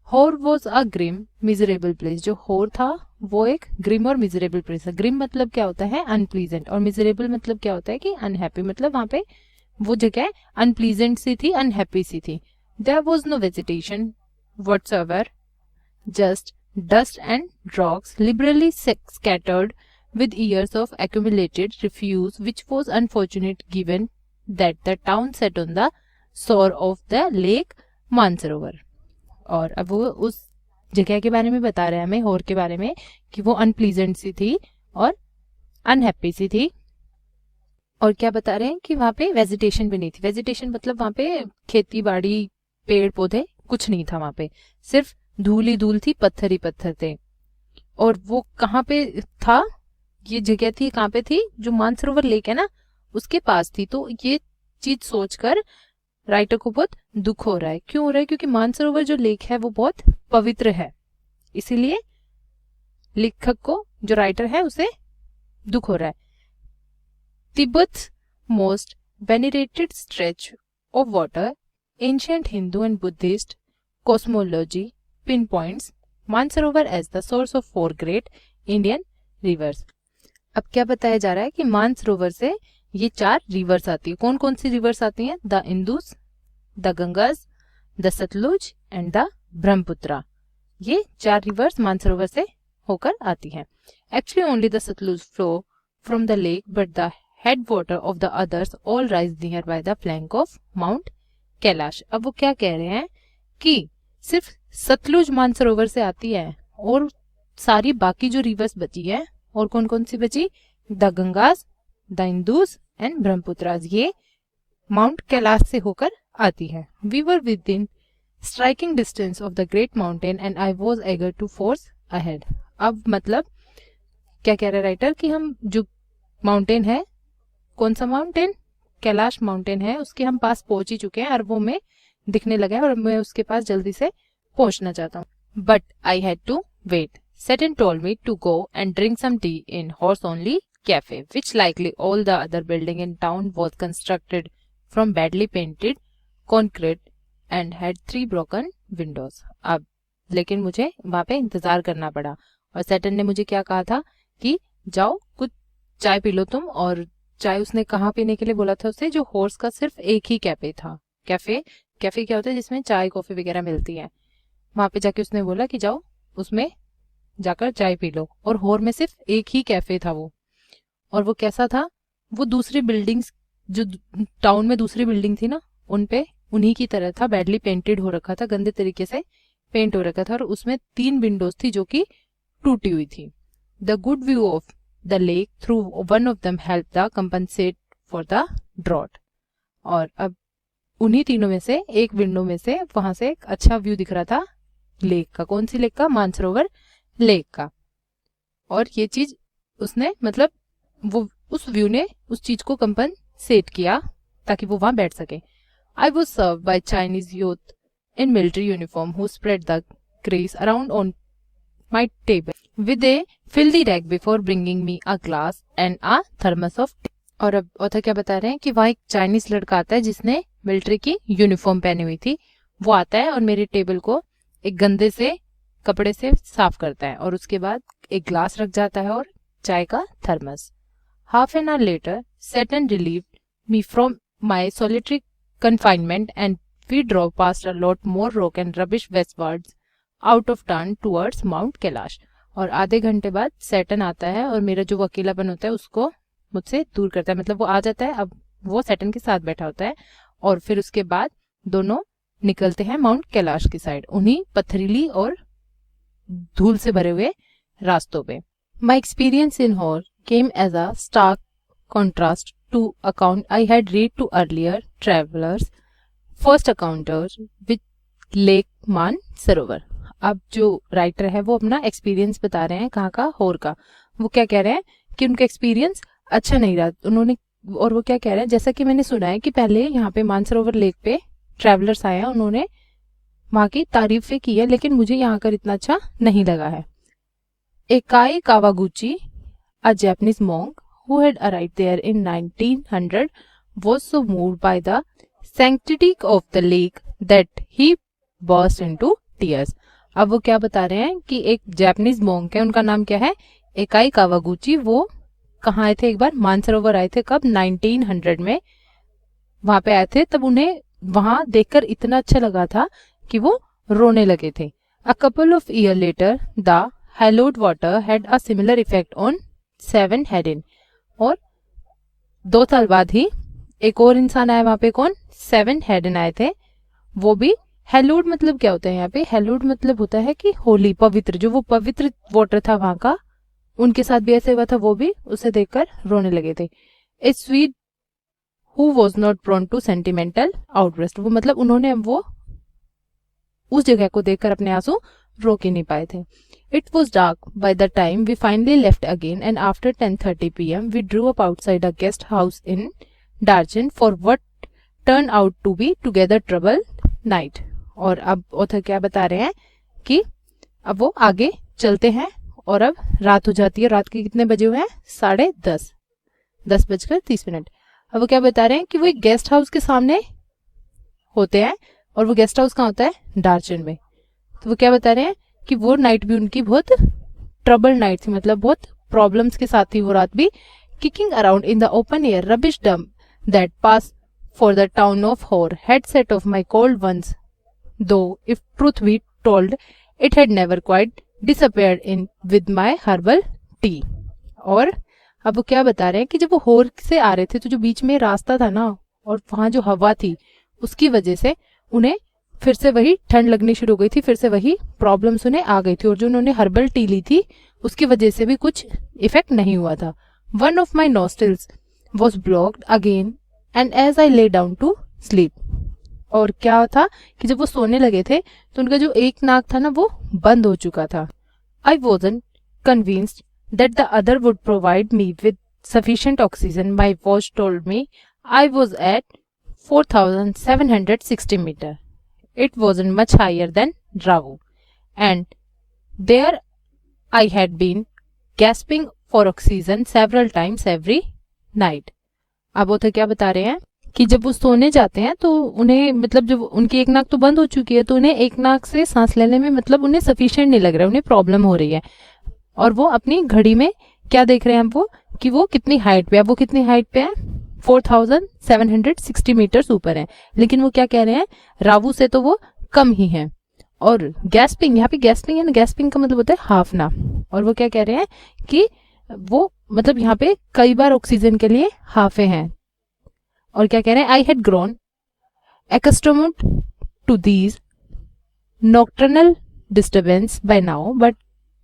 Hor was a grim miserable place, जो होर था वो एक ग्रिम और मिजरेबल प्लेस है। ग्रिम मतलब क्या होता है अनप्लीजेंट, और मिजरेबल मतलब क्या होता है कि अनहैप्पी, मतलब वहां पे वो जगह अनप्लीजेंट सी थी, अनहैप्पी सी थी। There was no vegetation whatsoever, just dust and rocks liberally scattered with years of accumulated refuse, which was unfortunate given that the town sat on the shore of the lake Mansarovar। और अब वो उस जगह के बारे में बता रहे हैं हमें, होर के बारे में, कि वो अनप्लीजेंट सी थी और अनहैप्पी सी थी। और क्या बता रहे हैं कि वहां पे वेजिटेशन भी नहीं थी। वेजिटेशन मतलब वहां पे खेती बाड़ी, पेड़ पौधे कुछ नहीं था वहां पे, सिर्फ धूल ही धूल थी, पत्थर ही पत्थर थे। और वो कहाँ पे था, ये जगह थी कहाँ पे थी, जो मानसरोवर लेक है ना उसके पास थी। तो ये चीज सोचकर राइटर को बहुत दुख हो रहा है। क्यों हो रहा है? क्योंकि मानसरोवर जो लेक है वो बहुत पवित्र है, इसीलिए लेखक को, जो राइटर है, उसे दुख हो रहा है। तिब्बत्स most venerated stretch of water, ancient Hindu and Buddhist cosmology pinpoints Mansarovar as the source of 4 great Indian rivers। अब क्या बताया जा रहा है कि मानसरोवर से ये 4 रिवर्स आती है। कौन कौन सी रिवर्स आती हैं? The Indus, the Ganges, the Sutlej and the Brahmaputra. ये 4 रिवर्स मानसरोवर से होकर आती हैं। Actually only the Sutlej flow from the lake, but the headwater of the others all rise near by the flank of Mount Kailash. अब वो क्या कह रहे हैं कि सिर्फ सतलुज मानसरोवर से आती है और सारी बाकी जो रिवर्स बची है, और कौन कौन सी बची? The Ganges, the Indus and Brahmaputras, ये माउंट कैलाश से होकर आती है। We were within striking distance of the great mountain and I was eager to force ahead. अब मतलब क्या कह रहे राइटर कि हम जो माउंटेन है, कौन सा माउंटेन? कैलाश माउंटेन है, उसके हम पास पहुंच ही चुके हैं और वो हमें दिखने लगा है और मैं उसके पास जल्दी से पहुंचना चाहता हूँ। But I had to wait. Saturn told me to go and drink some tea in horse only cafe, which likely all the other building in town was constructed from badly painted concrete and had 3 broken windows। अब लेकिन मुझे वहां पे इंतजार करना पड़ा और Saturn ने मुझे क्या कहा था कि जाओ कुछ चाय पी लो तुम। और चाय उसने कहाँ पीने के लिए बोला था उसे? जो हॉर्स का सिर्फ एक ही कैफे था। कैफे कैफे क्या होता है? जिसमें चाय कॉफी वगैरह मिलती है। वहां पे जाके उसने बोला कि जाओ उसमें जाकर चाय पी लो। और हॉर में सिर्फ एक ही कैफे था वो। और वो कैसा था? वो दूसरी बिल्डिंग्स, जो टाउन में दूसरी बिल्डिंग थी ना, उन पे उन्हीं की तरह था, बैडली पेंटेड हो रखा था, गंदे तरीके से पेंट हो रखा था। और उसमें 3 विंडोज थी जो कि टूटी हुई थी। The good view of the lake through one of them helped the compensate for the drought। और अब उन्हीं तीनों में से एक विंडो में से वहां से एक अच्छा व्यू दिख रहा था लेक का। कौन सी लेक का? मानसरोवर लेक का। और ये चीज उसने, मतलब वो उस व्यू ने उस चीज को कंपनसेट किया ताकि वो वहां बैठ सके। I was serve by Chinese youth in military uniform who spread the grace around on my table with a filthy rag before bringing me a glass and a thermos of tea। और अब author क्या बता रहे हैं कि वहाँ एक Chinese लड़का आता है जिसने मिलिट्री की यूनिफॉर्म पहनी हुई थी। वो आता है और मेरे टेबल को एक गंदे से कपड़े से साफ करता है और उसके बाद एक ग्लास रख जाता है और चाय का thermos. Half an hour later Saturn relieved me from my solitary confinement and we drove past a lot more rock and rubbish westwards out of turn towards mount Kailash. और आधे घंटे बाद सैटर्न आता है और मेरा जो अकेलापन होता है उसको मुझसे दूर करता है। मतलब वो आ जाता है, अब वो सैटर्न के साथ बैठा होता है और फिर उसके बाद दोनों निकलते हैं माउंट कैलाश की साइड, उन्हीं पथरीली और धूल से भरे हुए रास्तों पे। My experience in Hor came as a stark contrast to account I had read to earlier travellers first encounters with Lake Mansarovar. अब जो राइटर है वो अपना एक्सपीरियंस बता रहे हैं, कहाँ का? हॉर का। वो क्या कह रहे हैं कि उनका एक्सपीरियंस अच्छा नहीं रहा उन्होंने। और वो क्या कह रहे हैं, जैसा कि मैंने सुना है कि पहले यहाँ पे मानसरोवर लेक पे ट्रैवलर्स आए हैं, उन्होंने वहां की तारीफें की है, लेकिन मुझे यहाँ कर इतना अच्छा नहीं लगा है। एकाई Kawaguchi A Japanese monk who had arrived there in 1900 was so moved by the sanctity of the lake that he burst into tears. अब वो क्या बता रहे हैं कि एक जापानीज मॉन्क है, उनका नाम क्या है, एकाई कावागुची। वो कहाँ आए थे, एक बार मानसरोवर आए थे, कब, 1900 में वहां पे आए थे। तब उन्हें वहां देखकर इतना अच्छा लगा था कि वो रोने लगे थे। A couple of years later, the hallowed water had a similar effect on Seven Headin. और 2 साल बाद ही एक और इंसान आया वहां पे, कौन, सेवन हेडन आए थे। वो भी हेलोड मतलब क्या होता है यहाँ पे, हेलोड मतलब होता है कि होली, पवित्र, जो वो पवित्र वाटर था वहां का, उनके साथ भी ऐसे हुआ था, वो भी उसे देखकर रोने लगे थे। A Swede who was not prone to sentimental outburst, वो मतलब उन्होंने वो उस जगह को देखकर अपने आंसू रोक ही नहीं पाए थे। It was dark by the time we finally left again, and after 10:30 p.m. we drew up outside a guest house in Darchen for what turned out to be together trouble night. और अब author क्या बता रहे हैं कि अब वो आगे चलते हैं और अब रात हो जाती है। रात के कितने बजे हुए हैं, 10:30, 10:30। अब वो क्या बता रहे हैं कि वो एक गेस्ट हाउस के सामने होते हैं, और वो गेस्ट हाउस कहाँ होता है, डार्चन में। तो वो क्या बता रहे हैं कि वो नाइट भी उनकी बहुत ट्रबल नाइट थी, मतलब बहुत प्रॉब्लम्स के साथ थी वो रात भी। Kicking around in the open air rubbish dump that pass for the town of Hor had set off my cold once, though if truth be told it had never quite disappeared in with my herbal tea. और अब वो क्या बता रहे हैं कि जब वो होर से आ रहे थे तो जो बीच में रास्ता था ना, और वहां जो हवा थी, उसकी वजह से उन्हें फिर से वही ठंड लगनी शुरू हो गई थी, फिर से वही प्रॉब्लम्स उन्हें आ गई थी। और जो उन्होंने हर्बल टी ली थी उसकी वजह से भी कुछ इफेक्ट नहीं हुआ था। One of my nostrils was blocked again and as I lay down to sleep. और क्या था कि जब वो सोने लगे थे तो उनका जो एक नाक था ना वो बंद हो चुका था। I wasn't convinced that the other would provide me with sufficient oxygen. My watch told me I was at 4,760 metre. It wasn't much higher than Ravu, and there I had been gasping for oxygen several times every night. अब वो तो क्या बता रहे हैं कि जब वो सोने जाते हैं तो उन्हें, मतलब जब उनकी एक नाक तो बंद हो चुकी है तो उन्हें एक नाक से सांस लेने में मतलब उन्हें सफिशिएंट नहीं लग रहा है, उन्हें प्रॉब्लम हो रही है। और वो अपनी घड़ी में क्या देख रहे हैं वो कि वो कितनी हाइट पे है, वो कितनी हाइट पे है, 4,760 मीटर्स ऊपर है। लेकिन वो क्या कह रहे हैं, रावू से तो वो कम ही है। और गैस्पिंग, यहाँ पे गैस्पिंग है ना, गैस्पिंग का मतलब होता है हाफना। और वो क्या कह रहे हैं कि वो मतलब यहाँ पे कई बार ऑक्सीजन के लिए हाफे हैं। और क्या कह रहे हैं, I had grown accustomed to these nocturnal disturbance by now, but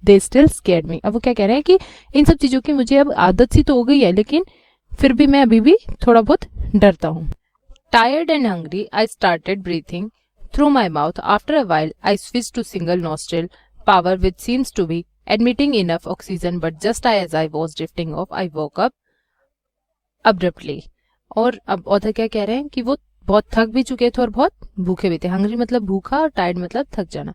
they still scared me. अब वो क्या कह रहे हैं कि इन सब चीजों की मुझे अब आदत सी तो हो गई है, लेकिन फिर भी मैं अभी भी थोड़ा बहुत डरता हूँ। Tired and hungry, I started breathing through my mouth. After a while, I switched to single nostril power, which seems to be admitting enough oxygen, but just as I was drifting off, I woke up abruptly. और अब author क्या कह रहे हैं कि वो बहुत थक भी चुके थे और बहुत भूखे भी थे। हंग्री मतलब भूखा और टायर्ड मतलब थक जाना,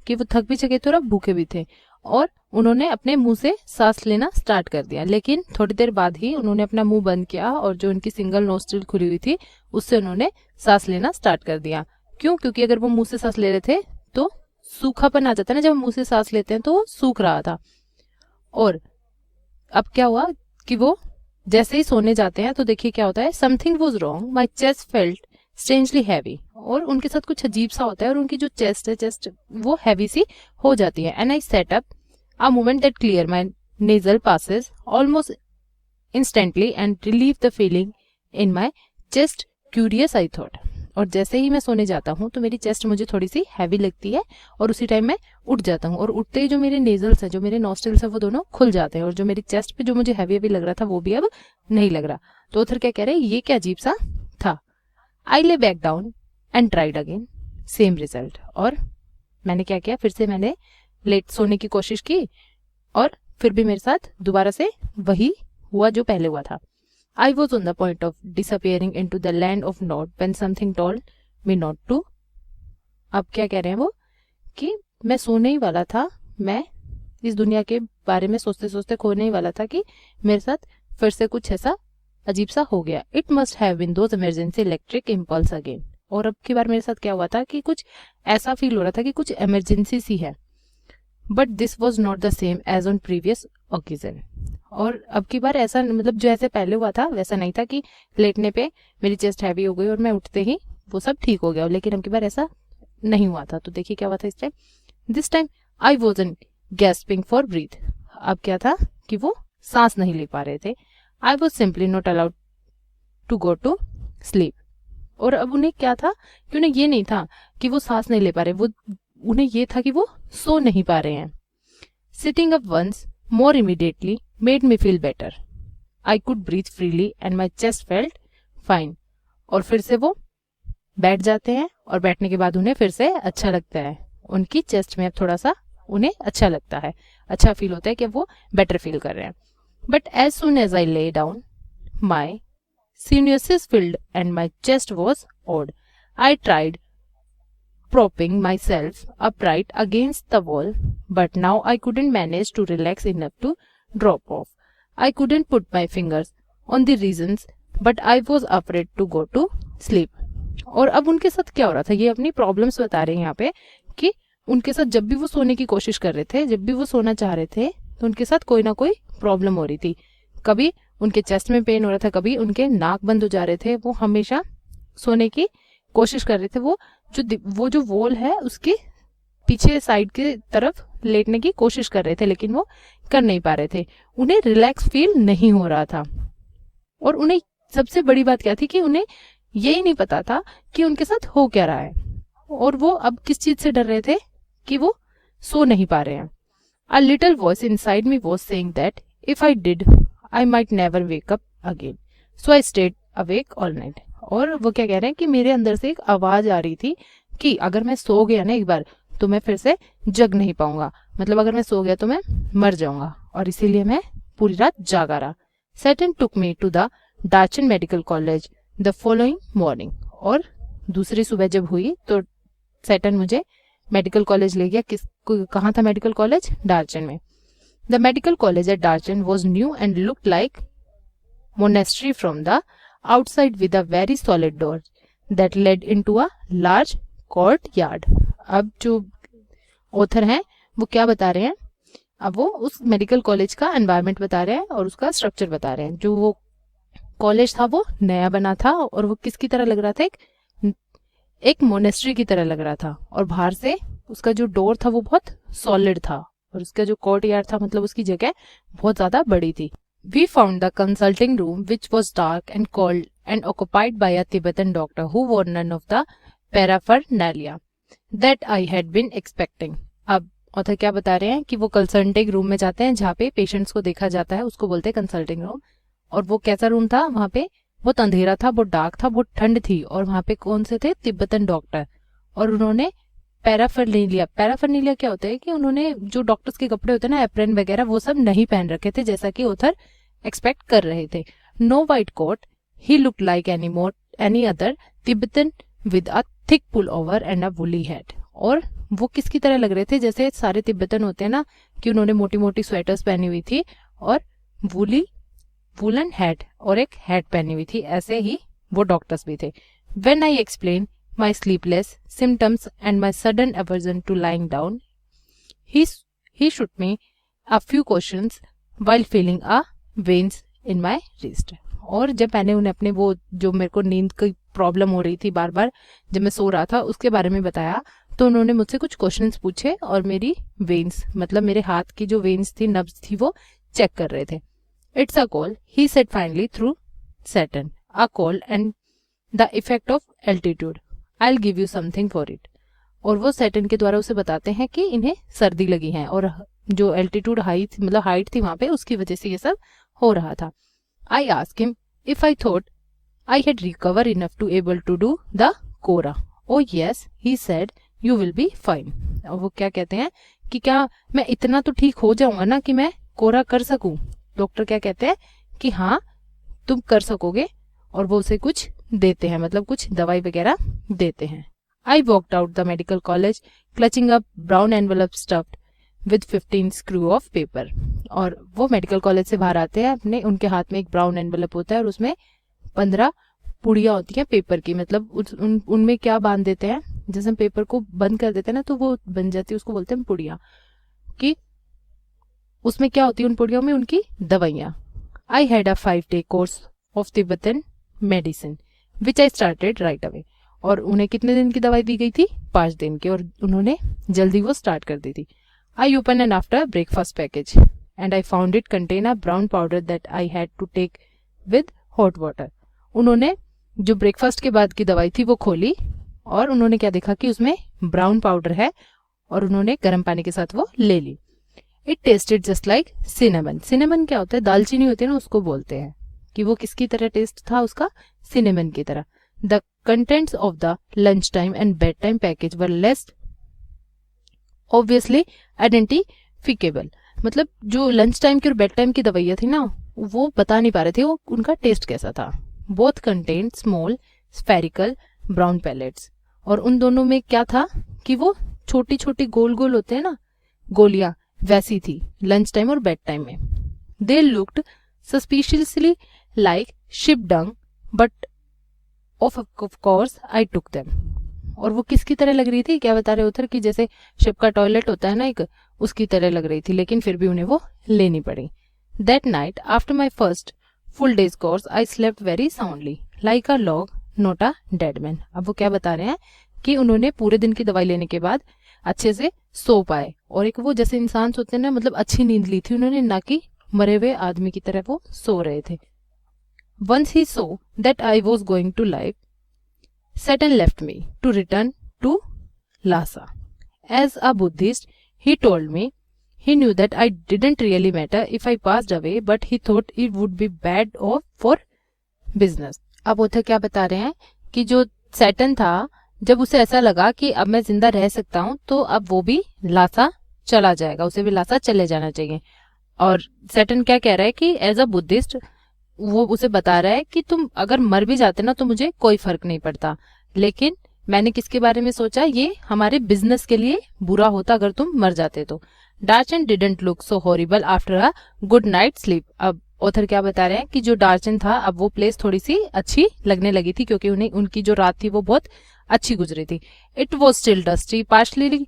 कि वो थक भी चुके थे और अब भूखे भी थे। और उन्होंने अपने मुंह से सांस लेना स्टार्ट कर दिया, लेकिन थोड़ी देर बाद ही उन्होंने अपना मुंह बंद किया और जो उनकी सिंगल नोस्ट्रिल खुली हुई थी उससे उन्होंने सांस लेना स्टार्ट कर दिया। क्यों? क्योंकि अगर वो मुंह से सांस ले रहे थे तो सूखापन आ जाता है ना, जब मुंह से सांस लेते हैं तो वो सूख रहा था। और अब क्या हुआ कि वो जैसे ही सोने जाते हैं तो देखिए क्या होता है, something was wrong, my chest felt strangely heavy. और उनके साथ कुछ अजीब सा होता है और उनकी जो चेस्ट है, चेस्ट वो हैवी सी हो जाती है। And I set up a moment that clear my nasal passes almost instantly and relieve the feeling in my chest, curious I thought. और जैसे ही मैं सोने जाता हूँ तो मेरी चेस्ट मुझे थोड़ी सी हैवी लगती है और उसी टाइम मैं उठ जाता हूँ, और उठते ही जो मेरे नेजल्स हैं, जो मेरे नॉस्ट्रिल्स हैं, वो दोनों खुल जाते हैं और जो मेरी चेस्ट पे जो मुझे हैवी हैवी लग रहा था वो भी अब नहीं लग रहा। तो ऑथर क्या कह रहे हैं, ये क्या अजीब सा था। I lay back down and tried again, same result. और मैंने क्या किया, फिर से मैंने लेट सोने की कोशिश की और फिर भी मेरे साथ दोबारा से वही हुआ जो पहले हुआ था। I was on the point of disappearing into the land of Nod when something told me not to. अब क्या कह रहे हैं वो कि मैं सोने ही वाला था, मैं इस दुनिया के बारे में सोचते सोचते खोने ही वाला था कि मेरे साथ फिर से कुछ ऐसा अजीब सा हो गया। It must have been those emergency electric impulse again. और अब की बार मेरे साथ क्या हुआ था कि कुछ ऐसा फील हो रहा था कि कुछ इमरजेंसी सी है। But this was not the same as on previous occasion. और अब की बार ऐसा मतलब जो ऐसे पहले हुआ था वैसा नहीं था कि लेटने पे मेरी चेस्ट हैवी हो गई और मैं उठते ही वो सब ठीक हो गया, लेकिन अब की बार ऐसा नहीं हुआ था। तो देखिए क्या हुआ था इस time. This time I wasn't gasping for breath. अब क्या था कि वो सांस नहीं ले पा रहे थे। I was simply not allowed to go to sleep. और अब उन्हें क्या था कि उन्हें ये नहीं था कि वो सांस नहीं ले पा रहे, वो उन्हें ये था कि वो सो नहीं पा रहे हैं। Sitting up once more immediately made me feel better. I could breathe freely and my chest felt fine. और फिर से वो बैठ जाते हैं और बैठने के बाद उन्हें फिर से अच्छा लगता है। उनकी चेस्ट में अब थोड़ा सा उन्हें अच्छा लगता है, अच्छा फील होता है कि वो बेटर फील कर रहे हैं। But as soon as I lay down my sinuses filled and my chest was odd. I tried propping myself upright against the wall, but now I couldn't manage to relax enough to drop off. I couldn't put my fingers on the reasons, but I was afraid to go to sleep. और अब उनके साथ क्या हो रहा था, ये अपनी प्रॉब्लम्स बता रहे हैं यहाँ पे कि उनके साथ जब भी वो सोने की कोशिश कर रहे थे, जब भी वो सोना चाह रहे थे, तो उनके साथ कोई ना कोई प्रॉब्लम हो रही थी। कभी उनके चेस्ट में पेन हो रहा था, कभी उनके नाक बंद हो जा रहे थे। वो हमेशा सोने की कोशिश कर रहे थे। वो जो वॉल है उसके पीछे साइड की तरफ लेटने की कोशिश कर रहे थे, लेकिन वो कर नहीं पा रहे थे। उन्हें रिलैक्स फील नहीं हो रहा था। और उन्हें सबसे बड़ी बात क्या थी कि उन्हें यही नहीं पता था कि उनके साथ हो क्या रहा है। और वो अब किस चीज से डर रहे थे कि वो सो नहीं पा रहे हैं। A little voice inside me was saying that if I did, I might never wake up again. So I stayed awake all night. और वो क्या कह रहे हैं कि मेरे अंदर से एक आवाज आ रही थी कि अगर मैं सो गया ना एक बार तो मैं फिर से जग नहीं पाऊंगा, मतलब अगर मैं सो गया तो मैं मर जाऊंगा, और इसीलिए मैं पूरी रात जागा रहा। Satan took me to the Darchen Medical College the following morning. और दूसरी सुबह जब हुई तो सैटन मुझे मेडिकल कॉलेज ले गया। कहाँ था मेडिकल कॉलेज? डार्चन में। The medical college at Darchen was new and looked like monastery from the outside with a very solid door that led into a large court yard. अब जो author हैं वो क्या बता रहे हैं, अब वो उस मेडिकल कॉलेज का एनवायरनमेंट बता रहे हैं और उसका स्ट्रक्चर बता रहे हैं। जो वो कॉलेज था वो नया बना था और वो किसकी तरह लग रहा था, एक मोनेस्ट्री की तरह लग रहा था। और बाहर से उसका जो डोर था वो बहुत सॉलिड था और उसका जो कोर्ट यार्ड था मतलब उसकी जगह बहुत ज्यादा बड़ी थी। We found the consulting room which was dark and cold and occupied by a Tibetan doctor who wore none of the paraphernalia that I had been expecting. अब ऑथर क्या बता रहे हैं कि वो कंसल्टिंग रूम में जाते हैं जहाँ पे पेशेंट्स को देखा जाता है, उसको बोलते हैं कंसल्टिंग रूम। और वो कैसा रूम था, वहाँ पे बहुत अंधेरा था, बहुत डार्क था, बहुत ठंड थी। और वहाँ पे कौन से थे? Tibetan doctor. और उन्होंने पैराफर्नालिया क्या होता है कि उन्होंने जो डॉक्टर्स के कपड़े होते हैं ना, एप्रन वगैरह, वो सब नहीं पहन रखे थे जैसा कि ऑथर एक्सपेक्ट कर रहे थे। No white coat, he look like any other Tibetan with a thick pullover and a woolly hat. और वो किसकी तरह लग रहे थे? जैसे सारे तिब्बतन होते हैं ना कि उन्होंने मोटी मोटी स्वेटर्स पहनी हुई थी और वुलन हैट और एक हैट पहनी हुई थी, ऐसे ही वो डॉक्टर्स भी थे। When I explained my sleepless symptoms and my sudden aversion to lying down, he shoot me a few questions while feeling a veins in my wrist. और जब मैंने उन्हें अपने वो जो मेरे को नींद की प्रॉब्लम हो रही थी बार बार जब मैं सो रहा था उसके बारे में बताया, तो उन्होंने मुझसे कुछ क्वेश्चंस पूछे और मेरी वेन्स मतलब मेरे हाथ की जो वेन्स थी, नब्ज थी, वो चेक कर रहे थे। It's a call, he said finally through Saturn. A call and the effect of altitude. I'll give you something for it. और वो सैटर्न के द्वारा उसे बताते हैं कि इन्हें सर्दी लगी है और जो एल्टीट्यूड हाई थी मतलब हाइट थी वहां पे, उसकी वजह से ये सब हो रहा था। I asked him if I thought I had recovered enough to able to do the Kora. Oh yes, he said you will be fine. और वो क्या कहते हैं कि क्या मैं इतना तो ठीक हो जाऊंगा ना कि मैं कोरा कर सकूं। डॉक्टर क्या कहते हैं कि हाँ तुम कर सकोगे, और वो उसे कुछ देते हैं, मतलब कुछ दवाई वगैरह देते हैं। I walked out the medical college clutching up brown envelope stuffed with 15 screw of paper. और वो मेडिकल कॉलेज से बाहर आते हैं, अपने उनके हाथ में एक ब्राउन एनवेलप होता है और उसमें 15 पुड़िया होती हैं पेपर की। मतलब उनमें क्या बांध देते हैं, जैसे हम पेपर को बंद कर देते हैं ना तो वो बन जाती है, उसको बोलते हैं पुड़िया। कि उसमें क्या होती है उन पुड़ियों में, उनकी दवाइयाँ। I had a 5-day course of Tibetan medicine which I started right away. और उन्हें कितने दिन की दवाई दी गई थी? 5 दिन की, और उन्होंने जल्दी वो स्टार्ट कर दी थी। I open an after breakfast package and I found it contain a brown powder that I had to take with hot water. उन्होंने जो ब्रेकफास्ट के बाद की दवाई थी वो खोली और उन्होंने क्या देखा कि उसमें ब्राउन पाउडर है और उन्होंने गर्म पानी के साथ वो ले ली। It tasted just like cinnamon. Cinnamon क्या होता है? दालचीनी होती है ना, उसको बोलते हैं। कि वो किसकी तरह टेस्ट था उसका? सिनेमन की तरह। The contents of the lunch time and bed time package were less obviously identifiable. मतलब जो लंच टाइम की और बेड टाइम की दवाइयाँ थी ना, वो बता नहीं पा रहे थे वो उनका टेस्ट कैसा था। Both content small spherical brown pellets. और उन दोनों में क्या था कि वो छोटी छोटी गोल गोल होते हैं ना, गोलियां, वैसी थी लंच टाइम और बेड टाइम में। They looked suspiciously like sheep dung but of course I took them. और वो किसकी तरह लग रही थी? क्या बता रहे उधर कि जैसे शिप का टॉयलेट होता है ना एक, उसकी तरह लग रही थी, लेकिन फिर भी उन्हें वो लेनी पड़ी। That night after my first full days course I slept very soundly like a log not a dead man. अब वो क्या बता रहे हैं कि उन्होंने पूरे दिन की दवाई लेने के बाद अच्छे से सो पाए, और एक वो जैसे इंसान सोते हैं ना, मतलब अच्छी नींद ली थी उन्होंने, ना कि मरे हुए आदमी की तरह वो सो रहे थे। Once he saw that I was going to live, Satan left me to return to Lhasa. As a Buddhist, he told me he knew that I didn't really matter if I passed away, but he thought it would be bad off for business. अब उधर क्या बता रहे हैं कि जो Satan था, जब उसे ऐसा लगा कि अब मैं जिंदा रह सकता हूँ तो अब वो भी लासा चला जाएगा, उसे भी लासा चले जाना चाहिए। और सैटन क्या कह रहा है कि एज अ बुद्धिस्ट वो उसे बता रहा है कि तुम अगर मर भी जाते ना तो मुझे कोई फर्क नहीं पड़ता, लेकिन मैंने किसके बारे में सोचा? ये हमारे बिजनेस के लिए बुरा होता अगर तुम मर जाते तो। Darchen didn't look so horrible after a good night sleep. अब ऑथर क्या बता रहे हैं कि जो डार्चन था, अब वो प्लेस थोड़ी सी अच्छी लगने लगी थी क्योंकि उन्हें उनकी जो रात थी वो बहुत अच्छी गुजरी थी। It was still dusty, partially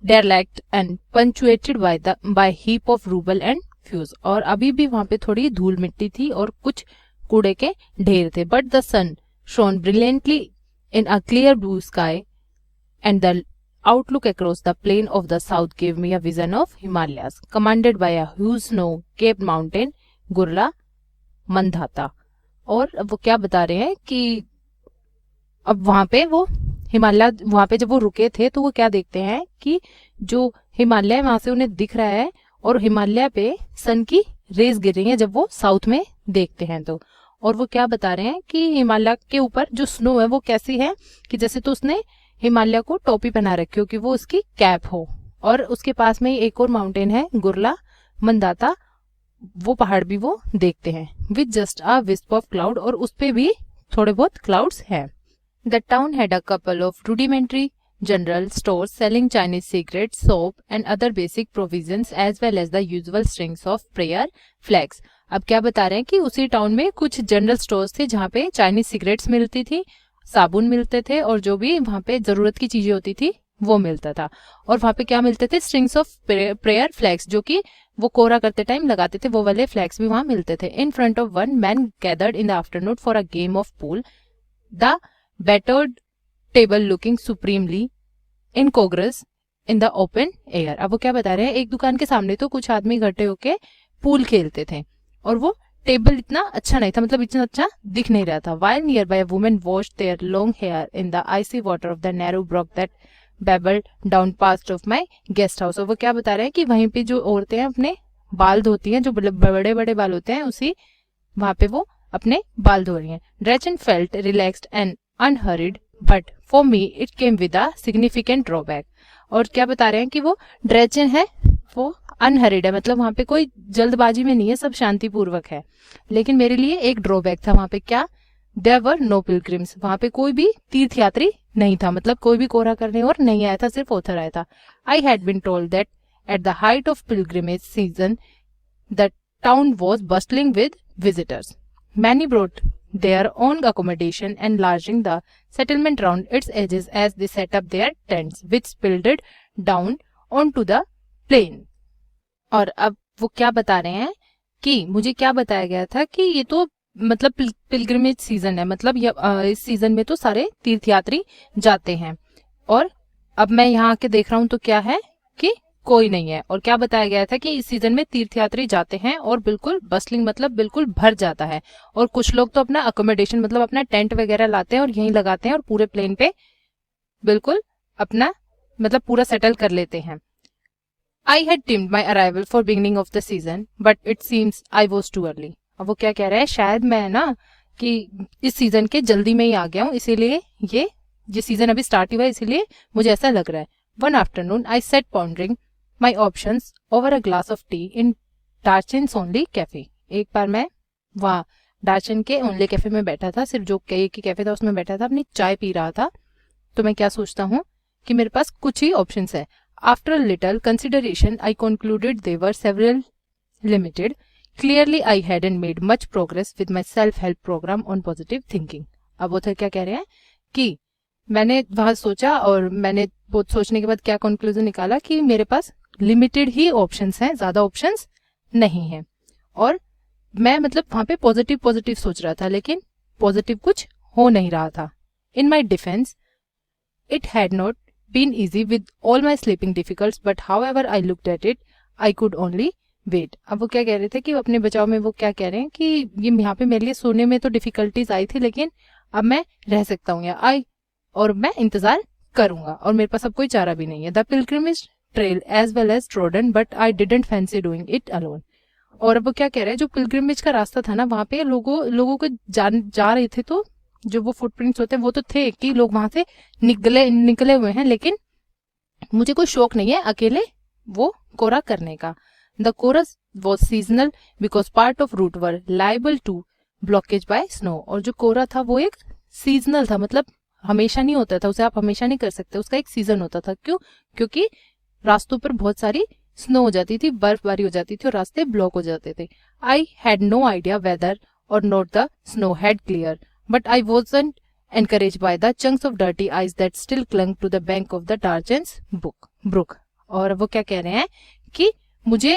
derelict and punctuated by heap of rubble and fuse. और अभी भी वहां पे थोड़ी धूल मिट्टी थी और कुछ कूड़े के ढेर थे। But the sun shone brilliantly in a clear blue sky and the outlook across the plain of the south gave me a vision of Himalayas commanded by a huge snow-capped mountain Gurla Mandhata. और अब वो क्या बता रहे हैं कि अब वहां पे वो हिमालय, वहां पे जब वो रुके थे तो वो क्या देखते हैं कि जो हिमालय वहां से उन्हें दिख रहा है और हिमालय पे सन की रेस गिर रही है जब वो साउथ में देखते हैं तो। और वो क्या बता रहे हैं कि हिमालय के ऊपर जो स्नो है वो कैसी है कि जैसे तो उसने हिमालय को टोपी पहना रखी हो कि वो उसकी कैप हो। और उसके पास में ही एक और माउंटेन है गुरला मंदाता, वो पहाड़ भी वो देखते हैं with just a wisp of cloud, और उस पे भी थोड़े बहुत क्लाउड्स हैं। The town had a couple of rudimentary general stores selling Chinese cigarettes, soap and other basic provisions as well as the usual strings of prayer flags. अब क्या बता रहे हैं कि उसी टाउन में कुछ जनरल स्टोर्स थे जहाँ पे चाइनीज सिगरेट्स मिलती थी, साबुन मिलते थे और जो भी वहाँ पे जरूरत की चीजें होती थी वो मिलता था। और वहाँ पे क्या मिलते थे? स्ट्रिंग्स ऑफ प्रेयर फ्लैग्स, जो कि वो कोरा करते टाइम लगाते थे, वो वाले फ्लैग्स भी वहाँ मिलते थे। In front of one man gathered in the afternoon for a game of pool, the battered table looking supremely incongruous in the open air. अब वो क्या बता रहे हैं, एक दुकान के सामने तो कुछ आदमी इकट्ठे होके पूल खेलते थे और वो टेबल इतना अच्छा नहीं था, मतलब इतना अच्छा दिख नहीं रहा था। While near by women washed their long hair in the icy water of the narrow brook that babbled down past of my guest house. और वो क्या बता रहे हैं कि वहीं पे जो औरतें हैं अपने बाल धोती हैं, जो बड़े बड़े बाल होते हैं, उसी वहां पे वो अपने बाल धो रही हैं। Darchen felt relaxed and unhurried but for me it came with a significant drawback. और क्या बता रहे हैं कि वो ड्रेचन है वो अनहरिड है, मतलब वहां पे कोई जल्दबाजी में नहीं है, सब शांतिपूर्वक है। लेकिन मेरे लिए एक ड्रॉबैक था वहां पे, क्या? देयर वर नो पिलग्रिम्स, वहां पे कोई भी तीर्थयात्री नहीं था, मतलब कोई भी कोरा करने और नहीं आया था, सिर्फ ऑथर आया था। I had been told that At the height of pilgrimage season, the town was bustling with visitors. Many brought their own accommodation, enlarging the settlement round its edges as they set up their tents, which spilled down onto the plain. और अब वो क्या बता रहे हैं कि मुझे क्या बताया गया था कि ये तो मतलब पिलग्रिमेज सीजन है, मतलब इस सीजन में तो सारे तीर्थयात्री जाते हैं, और अब मैं यहाँ आके देख रहा हूँ तो क्या है कि कोई नहीं है। और क्या बताया गया था कि इस सीजन में तीर्थयात्री जाते हैं और बिल्कुल बस्लिंग मतलब बिल्कुल भर जाता है, और कुछ लोग तो अपना अकोमोडेशन मतलब अपना टेंट वगैरह लाते हैं और यहीं लगाते हैं और पूरे प्लेन पे बिल्कुल अपना मतलब पूरा सेटल कर लेते हैं। I had timed my arrival for beginning of the season, but it seems I was too early. अब वो क्या कह रहा है, शायद मैं ना कि इस सीजन के जल्दी में ही आ गया हूँ, इसीलिए ये सीजन अभी स्टार्ट हुआ है, इसीलिए मुझे ऐसा लग रहा है। One afternoon, I sat pondering my options over a glass of tea in Darchen's only cafe. एक बार मैं वहाँ डार्चन के ओनली कैफे में बैठा था, सिर्फ जो कैफे था उसमें बैठा था, अपनी चाय पी रहा था। तो मैं क्या सोचता हूँ कि मेरे पास कुछ ही ऑप्शंस है। After a little consideration, I concluded they were several limited. Clearly, I hadn't made much progress with my self-help program on positive thinking. अब ऑथर क्या कह रहे हैं कि मैंने वहां सोचा और मैंने बहुत सोचने के बाद क्या कंक्लूजन निकाला कि मेरे पास लिमिटेड ही ऑप्शंस हैं, ज्यादा ऑप्शंस नहीं हैं, और मैं मतलब वहां पे पॉजिटिव सोच रहा था, लेकिन पॉजिटिव कुछ हो नहीं रहा था। In my defense, it had not been easy with all my sleeping difficulties, but however I looked at it, I could only wait. अब वो क्या कह रहे थे कि अपने बचाव में वो क्या कह रहे हैं कि ये यहाँ पे मेरे लिए सोने में तो डिफिकल्टीज आई थी, लेकिन अब मैं रह सकता हूँ और मैं इंतजार करूंगा, और मेरे पास अब कोई चारा भी नहीं है। The pilgrimage trail as well as trodden, but I didn't fancy doing it alone. और अब वो क्या कह रहे हैं, जो पिलग्रिमेज का रास्ता था ना, वहां पे लोगों को जा रहे थे, तो जो वो फुटप्रिंट्स होते हैं वो तो थे कि लोग वहां से निकले हुए हैं, लेकिन मुझे कोई शौक नहीं है अकेले वो कोरा करने का। The koras was seasonal because part of route were liable to blockage by snow. और जो कोरा था वो एक सीजनल था, मतलब हमेशा नहीं होता था, उसे आप हमेशा नहीं कर सकते, उसका एक सीजन होता था। क्यों? क्योंकि रास्तों पर बहुत सारी स्नो हो जाती थी, बर्फबारी हो जाती थी और रास्ते ब्लॉक हो जाते थे। I had no idea whether or not the snow had cleared, but I wasn't encouraged by the chunks of dirty ice that still clung to the bank of the Darchen's brook. और वो क्या कह रहे हैं कि मुझे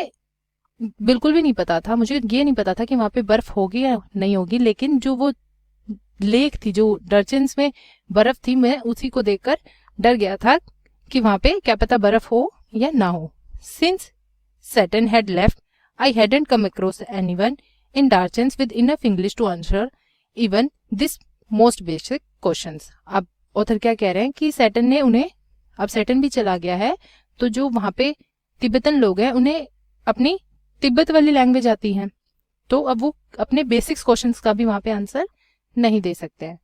बिल्कुल भी नहीं पता था, मुझे ये नहीं पता था कि वहां पे बर्फ होगी या नहीं होगी, लेकिन जो वो लेक थी, जो डर्चेंस में बर्फ थी, मैं उसी को देखकर डर गया था कि वहां पे क्या पता बर्फ हो या ना हो। Since Saturn had left, I hadn't come across anyone in Darchen's with enough English to answer even this most basic questions. अब ऑथर क्या कह रहे हैं कि सैटर्न ने उन्हें, अब सैटर्न भी चला गया है, तो जो वहां पे तिब्बतन लोग हैं उन्हें अपनी तिब्बत वाली लैंग्वेज आती है, तो अब वो अपने बेसिक्स क्वेश्चंस का भी वहां पे आंसर नहीं दे सकते हैं।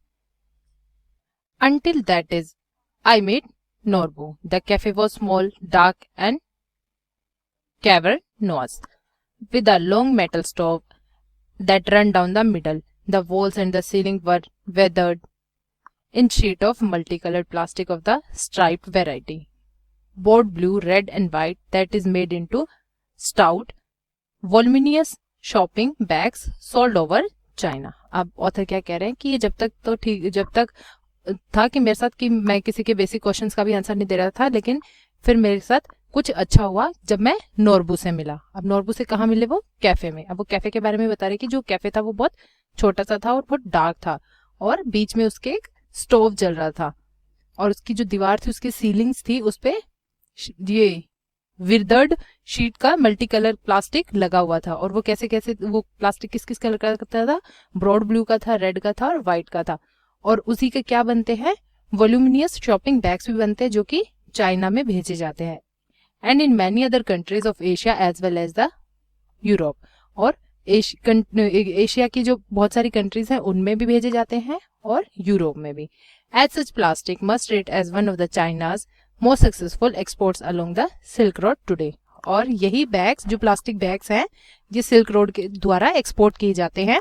Until that is, I made Norbu. The cafe was small, dark and cavernous, with a long metal stove that ran down the middle. The walls and the ceiling were weathered in sheet of multicolored plastic of the striped variety, board blue, red and white, that is made into stout, voluminous shopping bags sold over China. अब author क्या कह रहे हैं कि ये जब तक था कि मेरे साथ कि मैं किसी के बेसिक क्वेश्चंस का भी आंसर नहीं दे रहा था, लेकिन फिर मेरे साथ कुछ अच्छा हुआ जब मैं नोरबू से मिला। अब नोरबू से कहाँ मिले? वो कैफे में। अब वो कैफे के बारे में बता रहे कि जो कैफे था वो बहुत छोटा सा था और बहुत डार्क था, और बीच में उसके एक स्टोव जल रहा था, और उसकी जो दीवार थी, उसकी सीलिंग्स थी, उस पे ये विदर्ड शीट का मल्टी कलर प्लास्टिक लगा हुआ था। और वो कैसे वो प्लास्टिक किस किस कलर का था? ब्रॉड ब्लू का था, रेड का था और व्हाइट का था। और उसी के क्या बनते हैं? वॉल्यूमिनियस शॉपिंग बैग्स भी बनते हैं, जो कि चाइना में भेजे जाते हैं, and in many other countries of Asia as well as the Europe. और एशिया की जो बहुत सारी कंट्रीज हैं उनमें भी भेजे जाते हैं, और यूरोप में भी। As such plastic must rate as one of the China's most successful exports along the silk road today. और यही बैग्स, जो प्लास्टिक बैग्स हैं, ये सिल्क रोड के द्वारा एक्सपोर्ट किए जाते हैं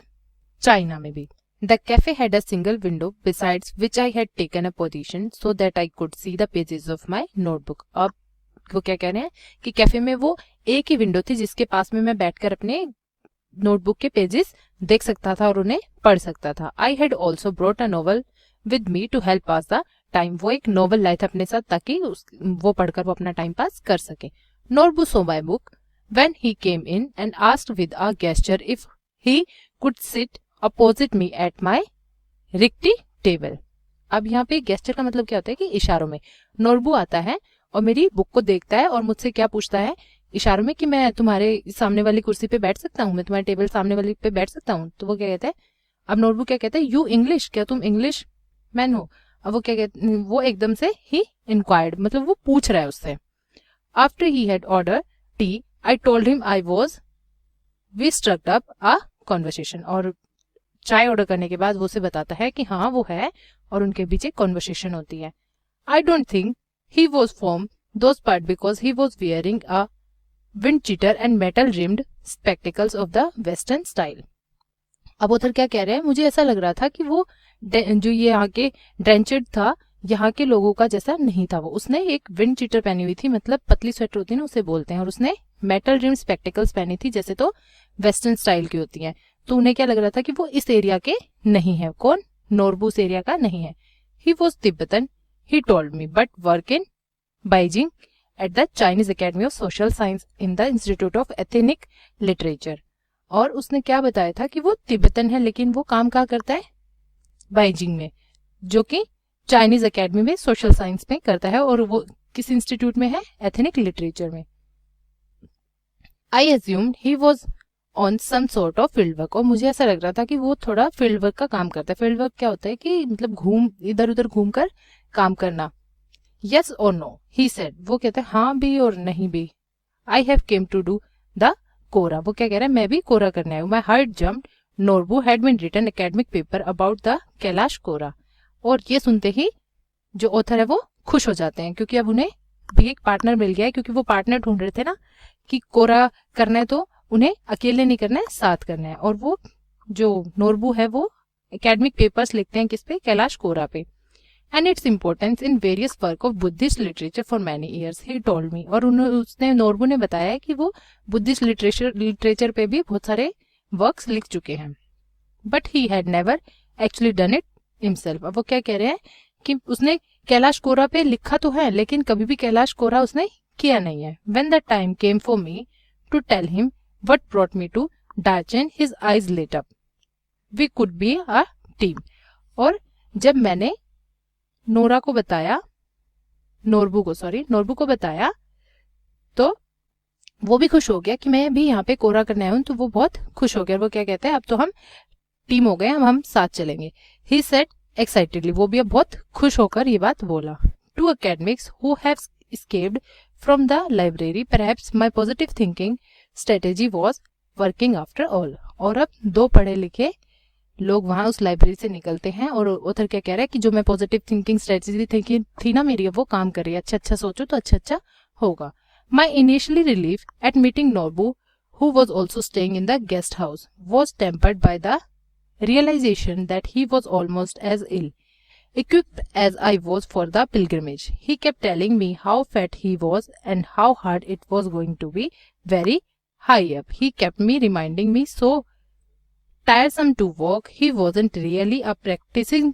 चाइना में भी। The cafe had a single window besides which I had taken a position so that I could see the pages of my notebook. अब वो क्या कह रहे हैं कि कैफे में वो एक ही विंडो थी जिसके पास में मैं बैठकर अपने नोटबुक के पेजेस देख सकता था और उन्हें पढ़ सकता था। I had also brought a novel with me to help pass the time. वो एक नॉवल लाए थे अपने साथ ताकि वो पढ़कर वो अपना टाइम पास कर सके। Norbu saw my book when he came in and asked with a gesture if he could sit opposite me at my rickety table. अब यहाँ पे गेस्चर का मतलब क्या होता है कि इशारों में नोरबू आता है और मेरी बुक को देखता है और मुझसे क्या पूछता है इशारों में कि मैं तुम्हारे सामने वाली कुर्सी पे बैठ सकता हूँ, मैं तुम्हारे टेबल सामने वाली पे बैठ सकता हूँ। तो वो क्या कहता है, अब नोरबू क्या कहता है, यू इंग्लिश, क्या तुम इंग्लिश मैन हो। अब वो क्या कहते, वो एकदम से ही इंक्वायर्ड, मतलब वो पूछ रहा है उससे। After he had order tea I told him I was, we struck up a conversation. और चाय ऑर्डर करने के बाद वो उसे बताता है कि हाँ वो है और उनके बीच एक कॉन्वर्सेशन होती है। I don't think he was from those part because he was wearing a wind cheater and metal rimmed spectacles of the western style. अब उधर क्या कह रहे हैं, मुझे ऐसा लग रहा था कि वो जो ये यहाँ के ड्रेंचर्ड था यहाँ के लोगों का जैसा नहीं था। वो उसने एक विंड चीटर पहनी हुई थी, मतलब पतली स्वेटर होती है ना उसे बोलते हैं, और उसने मेटल रिम्ड स्पेक्टिकल्स पहनी थी जैसे तो वेस्टर्न स्टाइल की होती हैं। तो उन्हें क्या लग रहा था कि वो इस एरिया के नहीं है। कौन? नोरबू इस एरिया का नहीं है। He was Tibetan he told me but work in Beijing at the Chinese academy of social science in the institute of ethnic literature. और उसने क्या बताया था कि वो तिब्बतन है लेकिन वो काम कहाँ करता है, बाइजिंग में, जो कि चाइनीज अकेडमी में सोशल साइंस में करता है। और वो किस इंस्टीट्यूट में है, एथेनिक लिटरेचर में। I assumed he was on some sort of field work. और मुझे ऐसा लग रहा था कि वो थोड़ा फील्ड वर्क का काम करता है। फील्ड वर्क क्या होता है कि मतलब इधर उधर घूम कर काम करना। यस और नो ही सेड, वो कहते हैं हाँ भी और नहीं भी। I have came to do the kora, वो क्या कह रहा है, मैं भी कोरा करने आया हूँ। My heart jumped, Norbu had been written academic paper about the Kailash kora. और ये सुनते ही जो ऑथर है वो खुश हो जाते हैं क्योंकि अब उन्हें भी एक पार्टनर मिल गया है, क्योंकि वो पार्टनर ढूंढ रहे थे ना कि कोरा करना है तो उन्हें अकेले नहीं करना है, साथ करना है। और वो जो नोरबू है वो एकेडमिक पेपर्स लिखते हैं किस पे, कैलाश कोरा पे। And its importance in various work of Buddhist literature for many years he told मी। और उसने नोरबू ने बताया है कि वो बुद्धिस्ट लिटरेचर पे भी बहुत सारे वर्क्स लिख चुके हैं। But he had never actually done it himself. अब वो क्या कह रहे हैं कि उसने कैलाश कोरा पे लिखा तो है लेकिन कभी भी कैलाश कोरा उसने किया नहीं है। When the time came for me to tell him what brought me to Darchen, his eyes lit up, we could be a team. और जब मैंने नोरबू को बताया तो वो भी खुश हो गया कि मैं भी यहाँ पे कोरा करने आया हूँ। तो वो बहुत खुश हो गया। वो क्या कहते हैं, अब तो हम टीम हो गए, अब हम साथ चलेंगे। ही सेड एक्साइटेडली, वो भी अब बहुत खुश होकर ये बात बोला। Two academics who have escaped from the library, perhaps my positive thinking strategy was working after all। और अब दो पढ़े लिखे लोग वहां उस लाइब्रेरी से निकलते हैं और उधर क्या कह रहा है कि जो मैं पॉजिटिव थिंकिंग स्ट्रेटेजी थी ना मेरी, वो काम कर रही है। अच्छा सोचो तो अच्छा होगा। My initially relief at meeting Norbu who was also staying in the guest house was tempered by the realization that he was almost as ill equipped as I was for the pilgrimage. He kept telling me how fat he was and how hard it was going to be very high up. He kept me reminding me so tiresome to walk. He wasn't really a practicing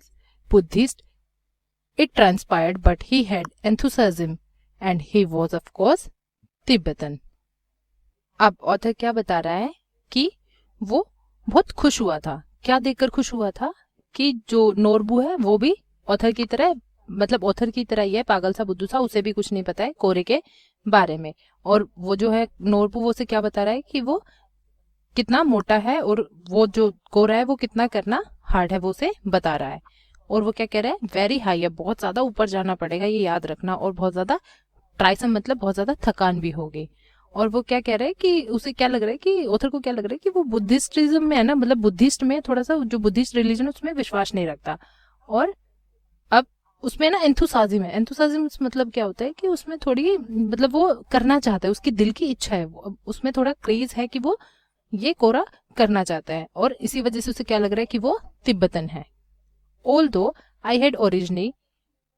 Buddhist, it transpired, but he had enthusiasm and he was of course Tibetan. अब author क्या बता रहा है कि वो बहुत खुश हुआ था। क्या देखकर खुश हुआ था कि जो नोरबू है वो भी ऑथर की तरह, मतलब ऑथर की तरह ही है, पागल सा बुद्धू सा, उसे भी कुछ नहीं पता है कोरे के बारे में। और वो जो है नोरबू वो से क्या बता रहा है कि वो कितना मोटा है और वो जो कोरा है वो कितना करना हार्ड है, वो उसे बता रहा है। और वो क्या कह रहा है, वेरी हाई है, बहुत ज्यादा ऊपर जाना पड़ेगा, ये याद रखना, और बहुत ज्यादा ट्राइसम मतलब बहुत ज्यादा थकान भी होगी। और वो क्या कह रहा है कि उसे क्या लग रहा है कि ऑथर को क्या लग रहा है कि वो बुद्धिस्टिज्म में है ना, मतलब बुद्धिस्ट में थोड़ा सा जो बुद्धिस्ट रिलीजन उसमें विश्वास नहीं रखता। और अब उसमें ना एंथुसाज्म है। एंथुसाज्म मतलब क्या होता है कि उसमें थोड़ी मतलब वो करना चाहता है, उसकी दिल की इच्छा है, उसमें थोड़ा क्रेज है कि वो ये कोरा करना चाहता है। और इसी वजह से उसे क्या लग रहा है कि वो तिब्बतन है। Although I had originally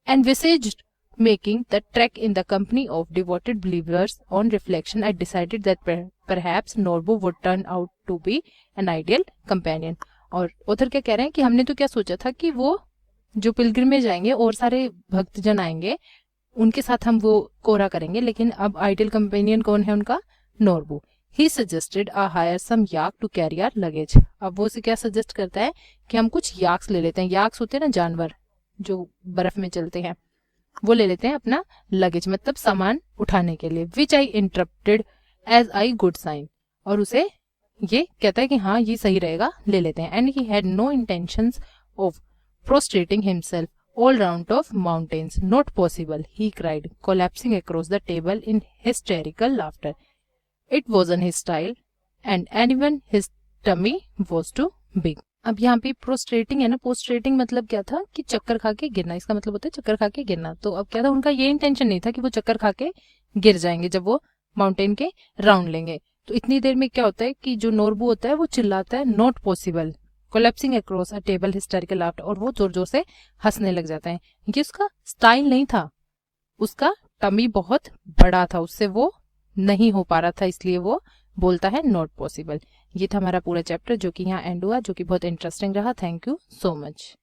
envisaged making the trek in the company of devoted believers, on reflection I decided that perhaps Norbu would turn out to be an ideal companion. और ऑथर क्या कह रहे हैं कि हमने तो क्या सोचा था कि वो जो पिलग्रिम में जाएंगे और सारे भक्तजन आएंगे उनके साथ हम वो कोरा करेंगे, लेकिन अब आइडियल कंपेनियन कौन है उनका? Norbu. He suggested a hire some yak to carry our luggage. अब वो उसे क्या सजेस्ट करता है कि हम कुछ याक्स ले लेते हैं. याक्स होते हैं ना जानवर जो बर्फ में चलते हैं, वो ले लेते हैं अपना लगेज, मतलब सामान उठाने के लिए. Which I interrupted as I good sign. और उसे ये कहता है कि हाँ ये सही रहेगा, ले लेते हैं. And he had no intentions of prostrating himself all round of mountains. Not possible, he cried, collapsing across the table in hysterical laughter. It wasn't his style, and even his tummy was too big. अब यहाँ पे प्रोस्ट्रेटिंग है ना, प्रोस्ट्रेटिंग मतलब क्या था कि चक्कर खा के गिरना, इसका मतलब होता है चक्कर खा के गिरना. तो अब क्या था, उनका ये इंटेंशन नहीं था कि वो चक्कर खा के गिर जाएंगे जब वो माउंटेन के राउंड लेंगे. तो इतनी देर में क्या होता है कि जो नोरबू होता है वो चिल्लाता है not possible, collapsing across a table hysterical laughter, और वो जोर जोर से हंसने लग जाता है. ये उसका स्टाइल नहीं था, उसका टमी बहुत बड़ा था, उससे वो नहीं हो पा रहा था, इसलिए वो बोलता है नॉट पॉसिबल. ये था हमारा पूरा चैप्टर जो कि यहाँ एंड हुआ, जो कि बहुत इंटरेस्टिंग रहा. Thank you so much.